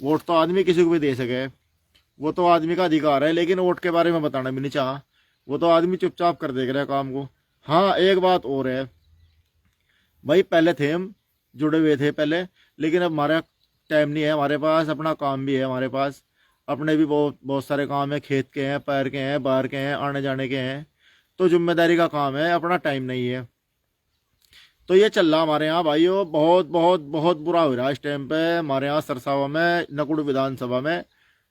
वोट तो आदमी किसी को भी दे सके, वो तो आदमी का अधिकार है, लेकिन वोट के बारे में बताना भी नहीं चाहा। वो तो आदमी चुपचाप कर देख रहा है काम को। हाँ एक बात और है भाई, पहले थे हम जुड़े हुए थे पहले, लेकिन अब हमारा टाइम नहीं है, हमारे पास अपना काम भी है, हमारे पास अपने भी बहुत बहुत सारे काम है, खेत के हैं, पैर के हैं, बाहर के हैं, आने जाने के हैं, तो जिम्मेदारी का काम है, अपना टाइम नहीं है। तो ये चल रहा हमारे यहाँ भाइयों, बहुत बहुत बहुत बुरा हो रहा है इस टाइम पे हमारे यहाँ सरसावा में, नकुड़ विधानसभा में।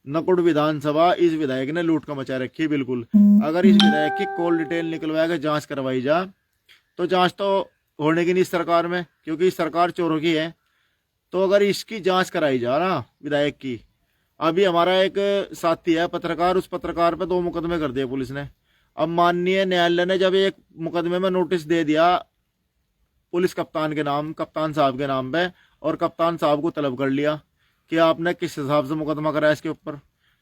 नकुड़ विधानसभा, इस विधायक ने लूट का मचा रखी बिल्कुल। अगर इस विधायक की कॉल डिटेल निकलवा के जांच करवाई जा, तो जांच तो होने की नहीं इस सरकार में, क्योंकि इस सरकार चोरों की है। तो अगर इसकी जांच कराई जा ना विधायक की, अभी हमारा एक साथी है पत्रकार, उस पत्रकार पे 2 मुकदमे कर दिए पुलिस ने। अब माननीय न्यायालय ने जब एक मुकदमे में नोटिस दे दिया पुलिस कप्तान के नाम, कप्तान साहब के नाम पे, और कप्तान साहब को तलब कर लिया कि आपने किस हिसाब से मुकदमा कराया इसके ऊपर,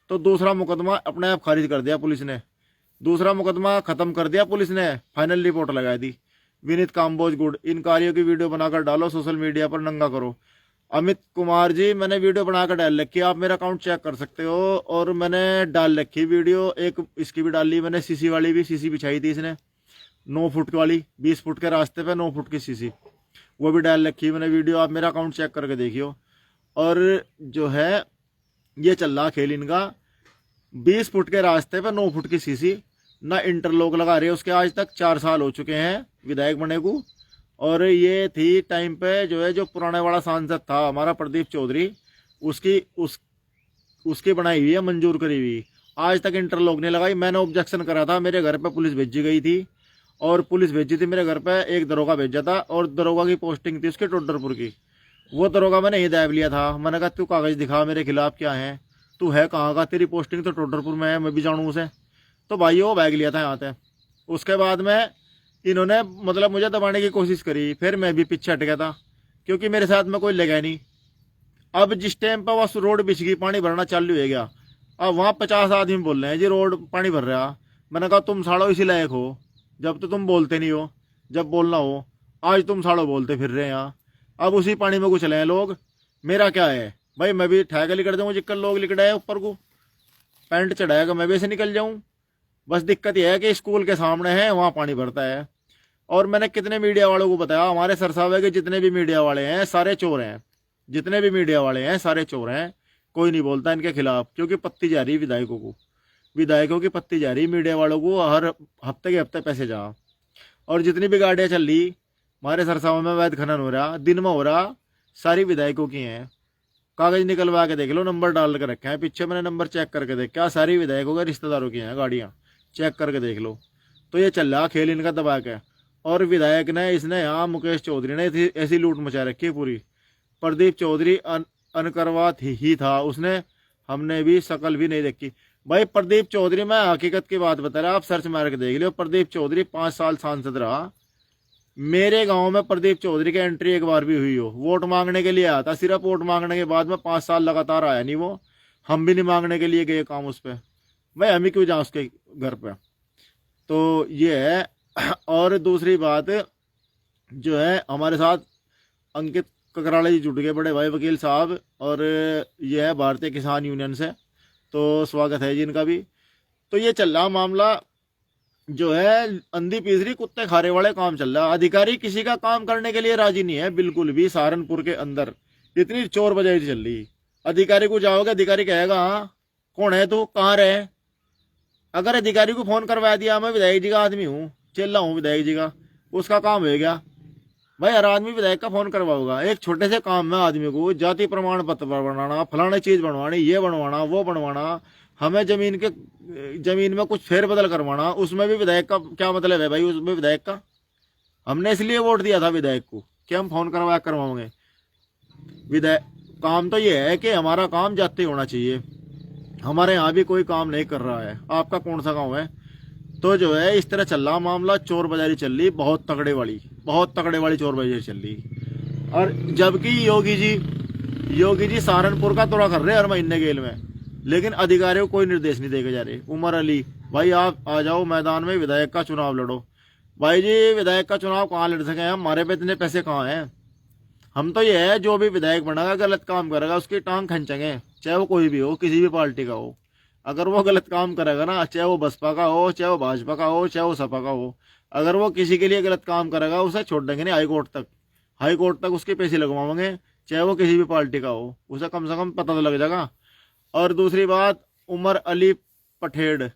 तो दूसरा मुकदमा अपने आप खारिज कर दिया पुलिस ने। दूसरा मुकदमा खत्म कर दिया पुलिस ने, फाइनल रिपोर्ट लगा दी। विनीत काम्बोज गुड, इन कार्यों की वीडियो बनाकर डालो सोशल मीडिया पर, नंगा करो। अमित कुमार जी, मैंने वीडियो बनाकर डाल रखी, आप मेरा अकाउंट चेक कर सकते हो। और मैंने डाल रखी वीडियो, एक इसकी भी डाल ली मैंने, सीसी वाली भी, सीसी बिछाई थी इसने 9 फुट वाली, 20 फुट के रास्ते पे 9 फुट की सीसी, वो भी डाल रखी मैंने वीडियो, आप मेरा अकाउंट चेक करके देखियो। और जो है ये चल रहा खेल इनका, 20 फुट के रास्ते पे 9 फुट की सीसी, ना इंटरलॉक लगा रहे उसके, आज तक 4 साल हो चुके हैं विधायक बने को। और ये थी टाइम पे जो है, जो पुराने वाला सांसद था हमारा प्रदीप चौधरी, उसकी बनाई हुई है, मंजूर करी हुई, आज तक इंटरलॉक नहीं लगाई। मैंने ऑब्जेक्शन करा था, मेरे घर पे पुलिस भेजी गई थी, और पुलिस भेजी थी मेरे घर पे, एक दरोगा भेजा था, और दरोगा की पोस्टिंग थी उसके टोडरपुर की। वो दरोगा मैंने ही दाब लिया था, मैंने कहा तू कागज दिखा मेरे खिलाफ क्या है, तू है कहाँ का, तेरी पोस्टिंग तो टोडरपुर में है, मैं भी जानूँ उसे। तो भाई वो बैग लिया था यहाँ से। उसके बाद में इन्होंने मतलब मुझे दबाने की कोशिश करी, फिर मैं भी पीछे हट गया था, क्योंकि मेरे साथ में कोई लगा नहीं। अब जिस टाइम पर वह रोड बिछ गई, पानी भरना चालू हो गया, अब वहाँ 50 आदमी बोल रहे हैं जी रोड पानी भर रहा। मैंने कहा तुम साड़ो इसी लायक हो, जब तो तुम बोलते नहीं हो, जब बोलना हो आज तुम साड़ो बोलते फिर रहे हैं यहाँ। अब उसी पानी में कुछ हैं लोग, मेरा क्या है भाई, मैं भी ठहका लिकड़ दूँगा जिक्कर लोग लिकड़ाए ऊपर को, पैंट चढ़ाएगा मैं भी ऐसे निकल जाऊँ। बस दिक्कत यह है कि स्कूल के सामने है, वहाँ पानी भरता है। और मैंने कितने मीडिया वालों को बताया, हमारे सरसावे के जितने भी मीडिया वाले हैं सारे चोर हैं, जितने भी मीडिया वाले हैं सारे चोर हैं, कोई नहीं बोलता इनके खिलाफ, क्योंकि पत्ती जा रही विधायकों की पत्ती जा रही, मीडिया वालों को हर हफ्ते के हफ्ते पैसे जा। और जितनी भी गाड़ियाँ चल रही हमारे सरसावा में, अवैध खनन हो रहा, दिन में हो रहा, सारी विधायकों की हैं। कागज निकलवा के देख लो, नंबर डाल कर रखे हैं पीछे, मैंने नंबर चेक करके देख, क्या सारी विधायकों के रिश्तेदारों की हैं गाड़ियाँ, चेक करके देख लो। तो ये चल रहा खेल इनका दबा के। और विधायक ने इसने यहाँ मुकेश चौधरी ने ऐसी लूट मचा रखी है पूरी। प्रदीप चौधरी अनकरवा ही था उसने, हमने भी शकल भी नहीं देखी। भाई प्रदीप चौधरी, मैं हकीकत की बात बता रहा, आप सर्च मार के देख लियो। प्रदीप चौधरी 5 साल सांसद रहा। मेरे गांव में प्रदीप चौधरी की एंट्री एक बार भी हुई हो? वोट मांगने के लिए आया था, सिर्फ वोट मांगने के बाद में 5 साल लगातार आया नहीं वो। हम भी नहीं मांगने के लिए गए काम उस पर, भाई हम ही क्यों जाए उसके घर पे। तो ये है। और दूसरी बात जो है, हमारे साथ अंकित ककराला जी जुट गए, बड़े भाई वकील साहब, और ये है भारतीय किसान यूनियन से, तो स्वागत है जी इनका भी। तो ये चल रहा मामला जो है, अंधी पीसरी कुत्ते खारे वाले काम चल रहा। अधिकारी किसी का काम करने के लिए राजी नहीं है बिल्कुल भी। सहारनपुर के अंदर इतनी चोर बजाई चल रही। अधिकारी को जाओगे, अधिकारी कहेगा हाँ कौन है तू, कहाँ रहे। अगर अधिकारी को फोन करवा दिया, मैं विधायक जी का आदमी हूँ, चल रहा हूँ विधायक जी का, उसका काम हो गया। भाई हर आदमी विधायक का फोन करवाओगा? एक छोटे से काम में आदमी को जाति प्रमाण पत्र बनवाना, फलाना चीज बनवानी, ये बनवाना, वो बनवाना, हमें जमीन में कुछ फेरबदल करवाना, उसमें भी विधायक का क्या मतलब है भाई? उसमें विधायक का, हमने इसलिए वोट दिया था विधायक को कि हम फोन करवाओगे। विधायक काम तो ये है कि हमारा काम जाते होना चाहिए। हमारे यहाँ भी कोई काम नहीं कर रहा है। आपका कौन सा गाँव है? तो जो है इस तरह चल रहा मामला, चोर बाजारी चल रही, बहुत तगड़े वाली चोर बाजारी चल रही। और जबकि योगी जी सहारनपुर का दौरा कर रहे हर महीने गेल में, लेकिन अधिकारियों को कोई निर्देश नहीं देके जा रहे। उमर अली भाई, आप आ जाओ मैदान में, विधायक का चुनाव लड़ो। भाई जी विधायक का चुनाव कहाँ लड़ सके? हमारे पे इतने पैसे कहाँ हैं? हम तो ये है, जो भी विधायक बनेगा गलत काम करेगा उसकी टांग खींचेंगे, चाहे वो कोई भी हो, किसी भी पार्टी का हो। अगर वो गलत काम करेगा ना, चाहे वो बसपा का हो, चाहे वो भाजपा का हो, चाहे वो सपा का हो, अगर वो किसी के लिए गलत काम करेगा, उसे छोड़ देंगे नहीं हाई कोर्ट तक उसके पैसे लगवाएंगे, चाहे वो किसी भी पार्टी का हो, उसे कम से कम पता तो लग जाएगा। और दूसरी बात, उमर अली पठेड़,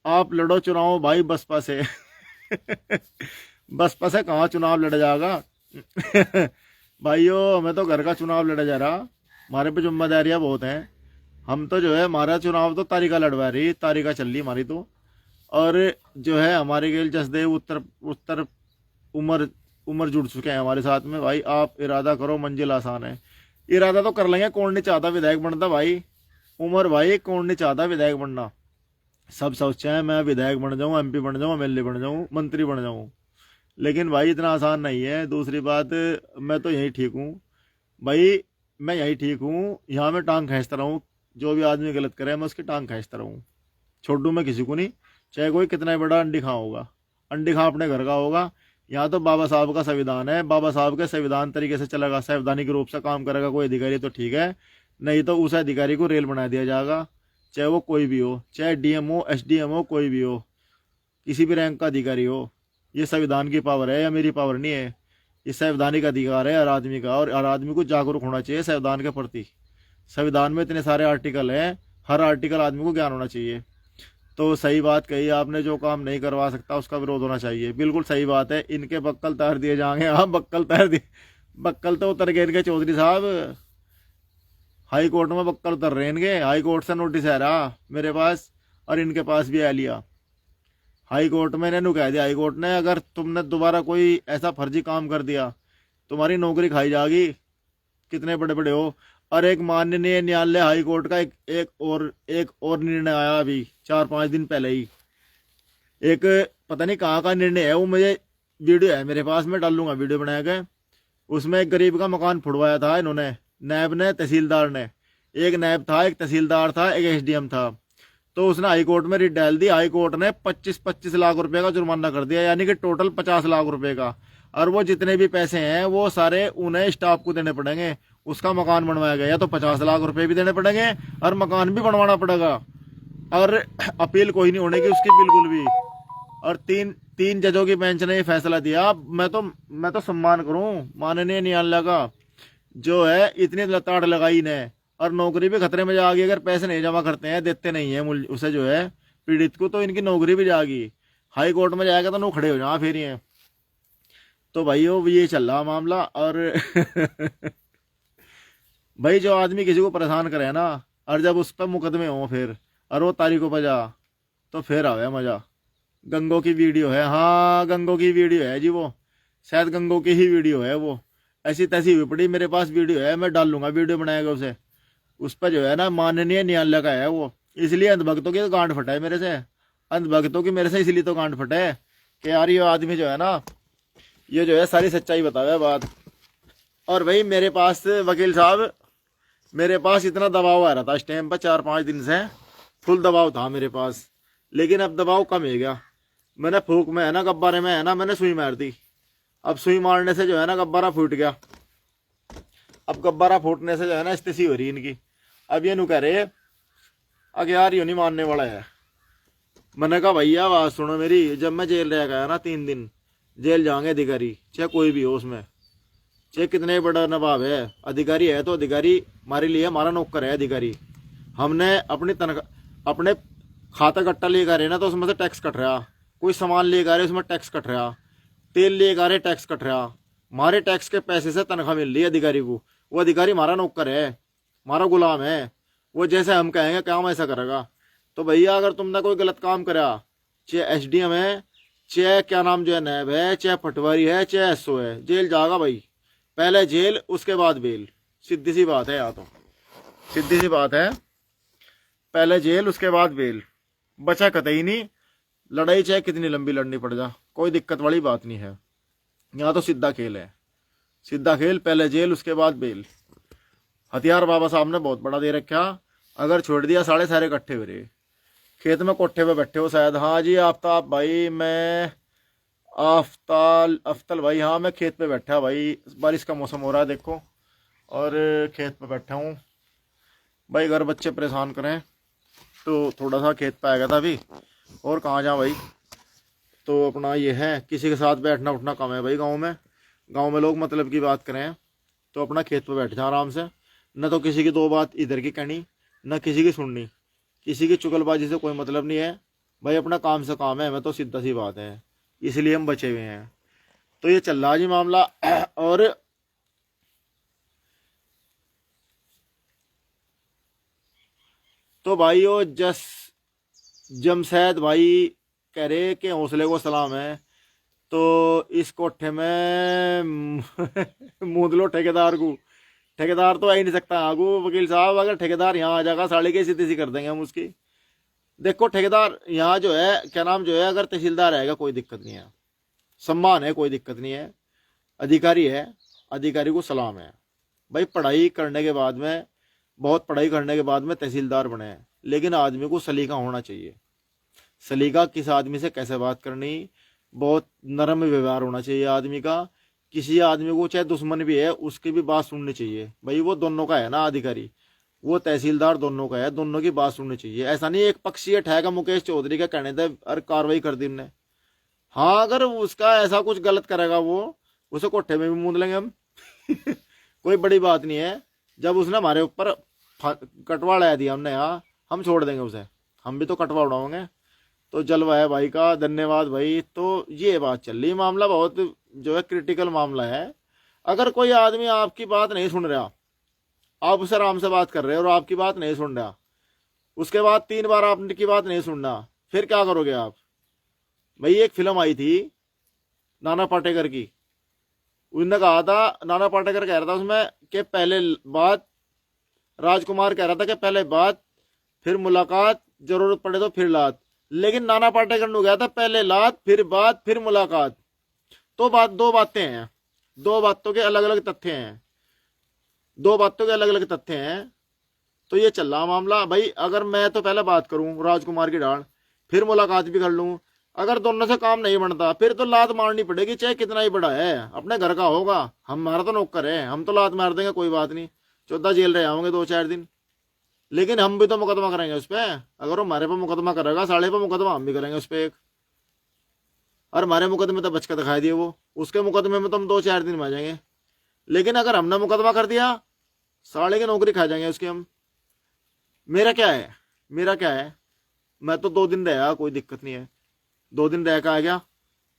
आप लड़ो चुनाव भाई बसपा से। बसपा से कहाँ चुनाव लड़ा जाएगा? भाइयों, हमें तो घर का चुनाव लड़ा जा रहा, हमारे पे जिम्मेदारियां बहुत हैं। हम तो जो है, हमारा चुनाव तो तारिका लड़वा रही, तारिका चल रही हमारी तो। और जो है हमारे गेल जसदेव उत्तर उमर जुड़ चुके हैं हमारे साथ में। भाई आप इरादा करो, मंजिल आसान है। इरादा तो कर लेंगे, कौन नहीं चाहता विधायक बनता भाई? उमर भाई, कौन नहीं चाहता विधायक बनना? सब सोचते हैं मैं विधायक बन जाऊं, MP बन जाऊं, MLA बन जाऊं, मंत्री बन जाऊं, लेकिन भाई इतना आसान नहीं है। दूसरी बात, मैं तो यही ठीक हूँ भाई, मैं यही ठीक हूँ, यहाँ मैं टांग खींचता रहूँ, जो भी आदमी गलत करे मैं उसकी टांग खींचता रहूँ, छोड़ दूँ मैं किसी को नहीं, चाहे कोई कितना बड़ा अंडी खां होगा। अंडी खां अपने घर का होगा। यहाँ तो बाबा साहब का संविधान है, बाबा साहब के संविधान तरीके से चलेगा, संवैधानिक रूप से काम करेगा कोई अधिकारी तो ठीक है, नहीं तो उस अधिकारी को रेल बना दिया जाएगा, चाहे वो कोई भी हो, चाहे DM हो, SDM हो, कोई भी हो, किसी भी रैंक का अधिकारी हो। ये संविधान की पावर है या मेरी पावर नहीं है, ये संवैधानिक अधिकार है हर आदमी का, और हर आदमी को जागरूक होना चाहिए संविधान के प्रति। संविधान में इतने सारे आर्टिकल हैं, हर आर्टिकल आदमी को ज्ञान होना चाहिए। तो सही बात कही आपने, जो काम नहीं करवा सकता उसका विरोध होना चाहिए, बिल्कुल सही बात है। इनके बक्कल तैर दिए जाएंगे। हाँ, बक्कल तो उतर गए इनके चौधरी साहब, हाई कोर्ट में बक्कल उतर रहे इनके। हाई कोर्ट से नोटिस आ रहा मेरे पास, और इनके पास भी आ लिया। हाई कोर्ट में इन्होंने कह दिया, हाई कोर्ट ने, अगर तुमने दोबारा कोई ऐसा फर्जी काम कर दिया तुम्हारी नौकरी खाई जाएगी, कितने बड़े बड़े हो। और एक माननीय न्यायालय हाई कोर्ट का एक और निर्णय आया अभी 4-5 दिन पहले ही, एक पता नहीं कहाँ का निर्णय है वो, मुझे वीडियो है मेरे पास, मैं डालूंगा वीडियो बना के। उसमें एक गरीब का मकान फुड़वाया था इन्होंने, नैब ने, तहसीलदार ने। एक नैब था, एक तहसीलदार था, एक SDM था। तो उसने हाई कोर्ट में रिट डाल दी। हाई कोर्ट ने 25 लाख रुपए का जुर्माना कर दिया, यानी कि टोटल 50 लाख रुपए का। और वो जितने भी पैसे हैं वो सारे उन्हें स्टाफ को देने पड़ेंगे। उसका मकान बनवाया गया तो 50 लाख रुपए भी देने पड़ेंगे और मकान भी बनवाना पड़ेगा, और अपील कोई नहीं होने की उसकी बिल्कुल भी। और तीन जजों की बेंच ने ये फैसला दिया। मैं तो सम्मान करूं माननीय न्यायालय का, जो है इतनी लताड़ लगाई ने, और नौकरी भी खतरे में जाएगी अगर पैसे नहीं जमा करते हैं, देते नहीं है उसे जो है पीड़ित को, तो इनकी नौकरी भी जाएगी। हाई कोर्ट में जाएगा तो नो खड़े हो जाओ फिर ये। तो भाइयों ये चल रहा मामला। और भाई जो आदमी किसी को परेशान करे ना, और जब उस पर मुकदमे हो फिर, और वो तारीखों पर जा, तो फिर आवे मजा। गंगो की वीडियो है, हाँ गंगो की वीडियो है जी, वो शायद गंगो की ही वीडियो है वो। ऐसी तैसी हुई पड़ी, मेरे पास वीडियो है, मैं डाल लूंगा वीडियो बनाएगा उसे। उस पर जो है ना माननीय न्यायालय का है वो। इसलिए अंधभक्तों की तो गांड फटा है मेरे से, अंधभक्तों की मेरे से इसलिए तो गांड फटा है कि यार ये आदमी जो है ना, ये जो है सारी सच्चाई बतावे बात। और भाई मेरे पास वकील साहब, मेरे पास इतना दबाव आ रहा था इस टाइम पर, 4-5 दिन से फुल दबाव था मेरे पास, लेकिन अब दबाव कम हो गया। मैंने फूक में है ना, गब्बारे में है ना, मैंने सुई मार दी। अब सुई मारने से जो है ना गब्बारा फूट गया। अब गब्बारा फूटने से जो है ना स्थिति हो रही इनकी। अब ये नु कह रहे अगे यार ये नहीं मानने वाला है। मैंने कहा भैया बात सुनो मेरी, जब मैं जेल रह गया ना 3 दिन, जेल जाएंगे अधिकारी चाहे कोई भी हो उसमें, चाहे कितने बड़ा नवाब है, अधिकारी है तो अधिकारी हमारे लिए हमारा नौकर है अधिकारी। हमने अपनी तनख्वाह, अपने खाता कट्टा लेकर रहे ना तो उसमें से टैक्स कट रहा, कोई सामान लेकर रहे उसमें टैक्स कट रहा, तेल लेकर रहे टैक्स कट रहा, हमारे टैक्स के पैसे से तनख्वाह मिल रही है अधिकारी को। वो अधिकारी हमारा नौकर है, हमारा गुलाम है, वो जैसे हम कहेंगे काम ऐसा करेगा। तो भैया अगर तुमने कोई गलत काम करा, चाहे एसडीएम है, चाहे क्या नाम जो है नैब है, चाहे पटवारी है, चाहे एसओ है, जेल जाएगा भाई। पहले जेल उसके बाद बेल, सीधी सी बात है। या तो सीधी सी बात है, पहले जेल उसके बाद बेल, बचा कतई नहीं। लड़ाई चाहे कितनी लंबी लड़नी पड़ जा, कोई दिक्कत वाली बात नहीं है। यहाँ तो सीधा खेल है, सीधा खेल, पहले जेल उसके बाद बेल। हथियार बाबा साहब ने बहुत बड़ा दे रखा, अगर छोड़ दिया साढ़े सारे इकट्ठे हो रहे खेत में कोठे पे बैठे हो शायद। हाँ जी आफ्ताब भाई, मैं अफ्तल भाई, हाँ मैं खेत पे बैठा भाई, बारिश का मौसम हो रहा है देखो, और खेत पे बैठा हूँ भाई। घर बच्चे परेशान करें तो थोड़ा सा खेत पे आ गया था अभी, और कहाँ जाऊँ भाई। तो अपना ये है, किसी के साथ बैठना उठना कम है भाई गाँव में। गाँव में लोग मतलब की बात करें तो अपना खेत पे बैठ जाए आराम से, न तो किसी की दो बात इधर की कहनी, न किसी की सुननी, किसी की चुगलबाजी से कोई मतलब नहीं है भाई। अपना काम से काम है, मैं तो सीधा सी बात है, इसलिए हम बचे हुए हैं। तो ये चल रहा जी मामला। और तो भाई वो जमशेद भाई कह रहे कि हौसले को सलाम है, तो इस कोठे में मूंद लो ठेकेदार को। ठेकेदार तो आ ही नहीं सकता आगू वकील साहब, अगर ठेकेदार यहाँ आ जाएगा साड़ी की सीधी सी कर देंगे हम उसकी। देखो ठेकेदार यहाँ जो है क्या नाम जो है, अगर तहसीलदार आएगा कोई दिक्कत नहीं है, सम्मान है, कोई दिक्कत नहीं है। अधिकारी है, अधिकारी को सलाम है भाई। पढ़ाई करने के बाद में, बहुत पढ़ाई करने के बाद में तहसीलदार बने हैं, लेकिन आदमी को सलीका होना चाहिए। सलीका किस आदमी से कैसे बात करनी, बहुत नरम व्यवहार होना चाहिए आदमी का। किसी आदमी को चाहे दुश्मन भी है उसकी भी बात सुननी चाहिए भाई। वो दोनों का है ना अधिकारी, वो तहसीलदार दोनों का है, दोनों की बात सुननी चाहिए। ऐसा नहीं एक पक्षीय ठहगा मुकेश चौधरी का कहने थे और कार्रवाई कर दी ने। हाँ अगर उसका ऐसा कुछ गलत करेगा वो, उसे कोठे में भी मूंद लेंगे हम। कोई बड़ी बात नहीं है। जब उसने हमारे ऊपर कटवा लगा दिया हमने यहाँ, हम छोड़ देंगे उसे, हम भी तो कटवा उड़ाओगे। तो जलवा है भाई का, धन्यवाद भाई। तो ये बात चल रही, मामला बहुत जो है क्रिटिकल मामला है। अगर कोई आदमी आपकी बात नहीं सुन रहा, आप उसे आराम से बात कर रहे हो और आपकी बात नहीं सुन रहा, उसके बाद 3 बार आपकी बात नहीं सुनना, फिर क्या करोगे आप भाई। एक फिल्म आई थी नाना पाटेकर की, उसने कहा था, नाना पाटेकर कह रहा था उसमें कि पहले बात, राजकुमार कह रहा था कि पहले बात फिर मुलाकात, जरूरत पड़े तो फिर लात। लेकिन नाना पाटेकर ने गया था पहले लात फिर बात फिर मुलाकात। तो दो बातें हैं, दो बातों के अलग अलग तथ्य हैं, दो बातों के अलग अलग तथ्य हैं। तो ये चल रहा मामला भाई। अगर मैं तो पहले बात करूं राजकुमार की डांड, फिर मुलाकात भी कर लूं, अगर दोनों से काम नहीं बनता फिर तो लात मारनी पड़ेगी, चाहे कितना ही बड़ा है, अपने घर का होगा। हमारा तो नौकर है, हम तो लात मार देंगे, कोई बात नहीं, 14 जेल रहे होंगे 2-4 दिन, लेकिन हम भी तो मुकदमा करेंगे उस पर। अगर वो हमारे पर मुकदमा करेगा, साढ़े पर मुकदमा हम भी करेंगे उस पर एक। और हमारे मुकदमे तो बच के दिखाई दिए वो, उसके मुकदमे में तो हम 2-4 दिन में आ जाएंगे। लेकिन अगर हमने मुकदमा कर दिया, साढ़े की नौकरी खा जाएंगे उसकी हम। मेरा क्या है, मेरा क्या है, मैं तो 2 दिन रहा, कोई दिक्कत नहीं है, 2 दिन रह के आ गया,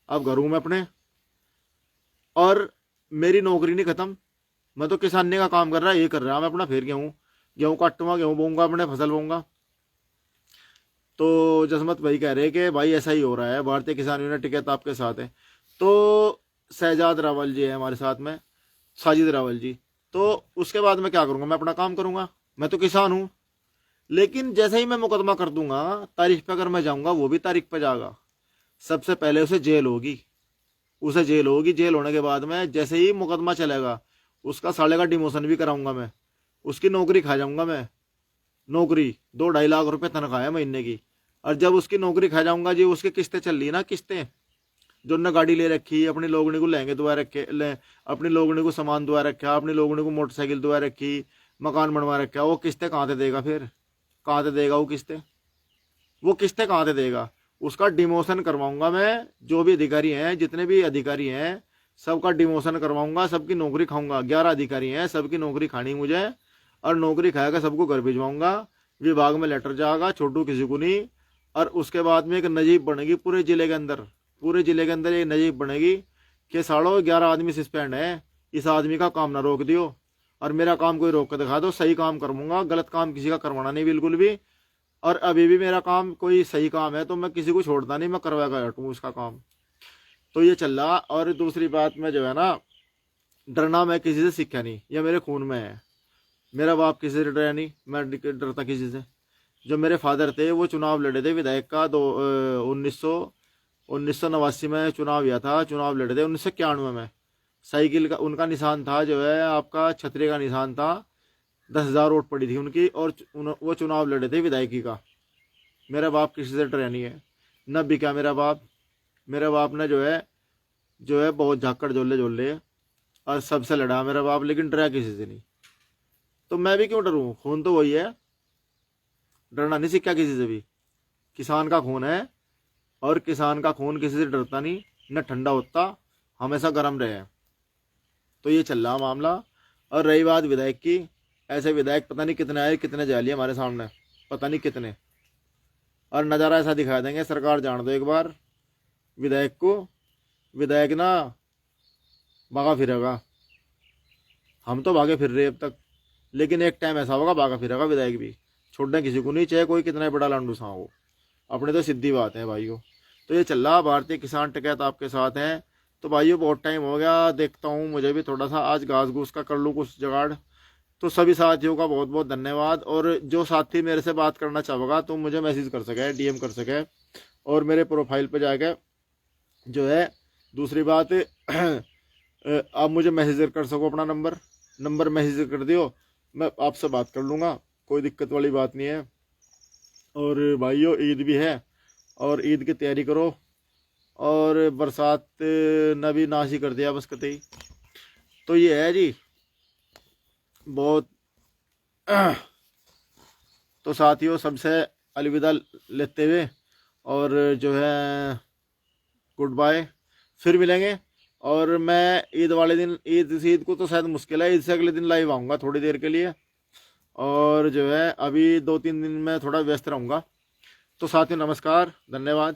अब घर हूँ मैं अपने। और मेरी नौकरी नहीं खत्म, मैं तो किसानी का काम कर रहा है, ये कर रहा मैं अपना। फिर गेहूँ काटूंगा, गेहूँ बोऊंगा, अपने फसल बोऊंगा। तो जसमत भाई कह रहे कि भाई ऐसा ही हो रहा है, भारतीय किसान यूनियन टिकैत आपके साथ है। तो शहजाद रावल जी है हमारे साथ में, साजिद रावल जी। तो उसके बाद मैं क्या करूँगा, मैं अपना काम करूँगा, मैं तो किसान हूँ। लेकिन जैसे ही मैं मुकदमा कर दूंगा, तारीख पे अगर मैं जाऊँगा वो भी तारीख पे जाएगा। सबसे पहले उसे जेल होगी, उसे जेल होगी। जेल होने के बाद में जैसे ही मुकदमा चलेगा, उसका साले का डिमोशन भी कराऊंगा मैं, उसकी नौकरी खा जाऊंगा मैं। नौकरी 2-2.5 लाख रुपए तनख्वाह है महीने की। और जब उसकी नौकरी खा जाऊंगा जी, उसकी किस्तें चल रही ना, किस्तें जो उन्होंने गाड़ी ले रखी, अपनी लोगने को लहंगे दुआ रखे, अपनी लोगने को सामान दुआ रखा, अपनी लोगने को मोटरसाइकिल दुआ रखी, मकान बनवा रखा, वो किस्तें कहाँ से देगा? फिर कहाँ से देगा वो किस्तें? वो किस्तें कहाँ से देगा? उसका डिमोशन करवाऊंगा मैं। जो भी अधिकारी हैं, जितने भी अधिकारी हैं, सबका डिमोशन करवाऊंगा, सबकी नौकरी खाऊंगा। 11 अधिकारी हैं, सबकी नौकरी खानी मुझे, और नौकरी खाएगा सबको घर भिजवाऊंगा। विभाग में लेटर जाएगा, छोटू किसी को नहीं। और उसके बाद में एक नजीब बनेगी पूरे जिले के अंदर, पूरे जिले के अंदर एक नजीब बनेगी कि साढ़ो 11 आदमी सस्पेंड है, इस आदमी का काम ना रोक दियो, और मेरा काम कोई रोक कर दिखा दो। सही काम करूंगा, गलत काम किसी का करवाना नहीं बिल्कुल भी। और अभी भी मेरा काम कोई सही काम है तो मैं किसी को छोड़ता नहीं, मैं करवा कर हटूँ उसका काम। तो ये चल रहा। और दूसरी बात में जो है ना, डरना मैं किसी से सीखा नहीं, ये मेरे खून में है। मेरा बाप किसी से डरा नहीं, मैं डरता किसी से। जो मेरे फादर थे वो चुनाव लड़े थे विधायक का, 1989 में चुनाव हुआ था, चुनाव लड़े थे 1991 में। साइकिल का उनका निशान था, जो है आपका छतरी का निशान था। 10,000 वोट पड़ी थी उनकी, और वो चुनाव लड़े थे विधायकी का। मेरा बाप किसी से डरा नहीं है, न भी क्या मेरा बाप। मेरा बाप ने जो है बहुत झाकड़ झोले और सबसे लड़ा मेरा बाप, लेकिन डरा किसी से नहीं। तो मैं भी क्यों डरूं? खून तो वही है, डरना नहीं सीखा किसी से भी। किसान का खून है, और किसान का खून किसी से डरता नहीं, न ठंडा होता, हमेशा गर्म रहे। तो ये चल रहा मामला। और रही बात विधायक की, ऐसे विधायक पता नहीं कितने आए, कितने जाली हमारे सामने, पता नहीं कितने। और नज़ारा ऐसा दिखा देंगे, सरकार जान दो एक बार विधायक को। विधायक ना भागा फिरेगा, हम तो भागे फिर रहे अब तक, लेकिन एक टाइम ऐसा होगा भागा फिरेगा विधायक भी। छोड़ने किसी को नहीं, चाहे कोई कितना बड़ा लांडू सा हो, अपने तो सीधी बात है भाइयों। तो ये चल रहा, भारतीय किसान टिकैत आपके साथ है। तो भाइयों बहुत टाइम हो गया, देखता हूँ मुझे भी थोड़ा सा आज घास घूस का कर लूँ कुछ जुगाड़। तो सभी साथियों का बहुत बहुत धन्यवाद। और जो साथी मेरे से बात करना चाहेगा तो मुझे मैसेज कर सके, डीएम कर सके, और मेरे प्रोफाइल पे जाके जो है। दूसरी बात आप मुझे मैसेज कर सको, अपना नंबर मैसेज कर दियो, मैं आपसे बात कर लूँगा, कोई दिक्कत वाली बात नहीं है। और भाइयों ईद भी है, और ईद की तैयारी करो। और बरसात न भी नाश ही कर दिया बस कतई। तो ये है जी बहुत। तो साथियों सबसे अलविदा लेते हुए, और जो है गुड बाय, फिर मिलेंगे। और मैं ईद वाले दिन, ईद को तो शायद मुश्किल है, ईद से अगले दिन लाइव आऊँगा थोड़ी देर के लिए। और जो है अभी 2-3 दिन में थोड़ा व्यस्त रहूँगा। तो साथियों नमस्कार, धन्यवाद।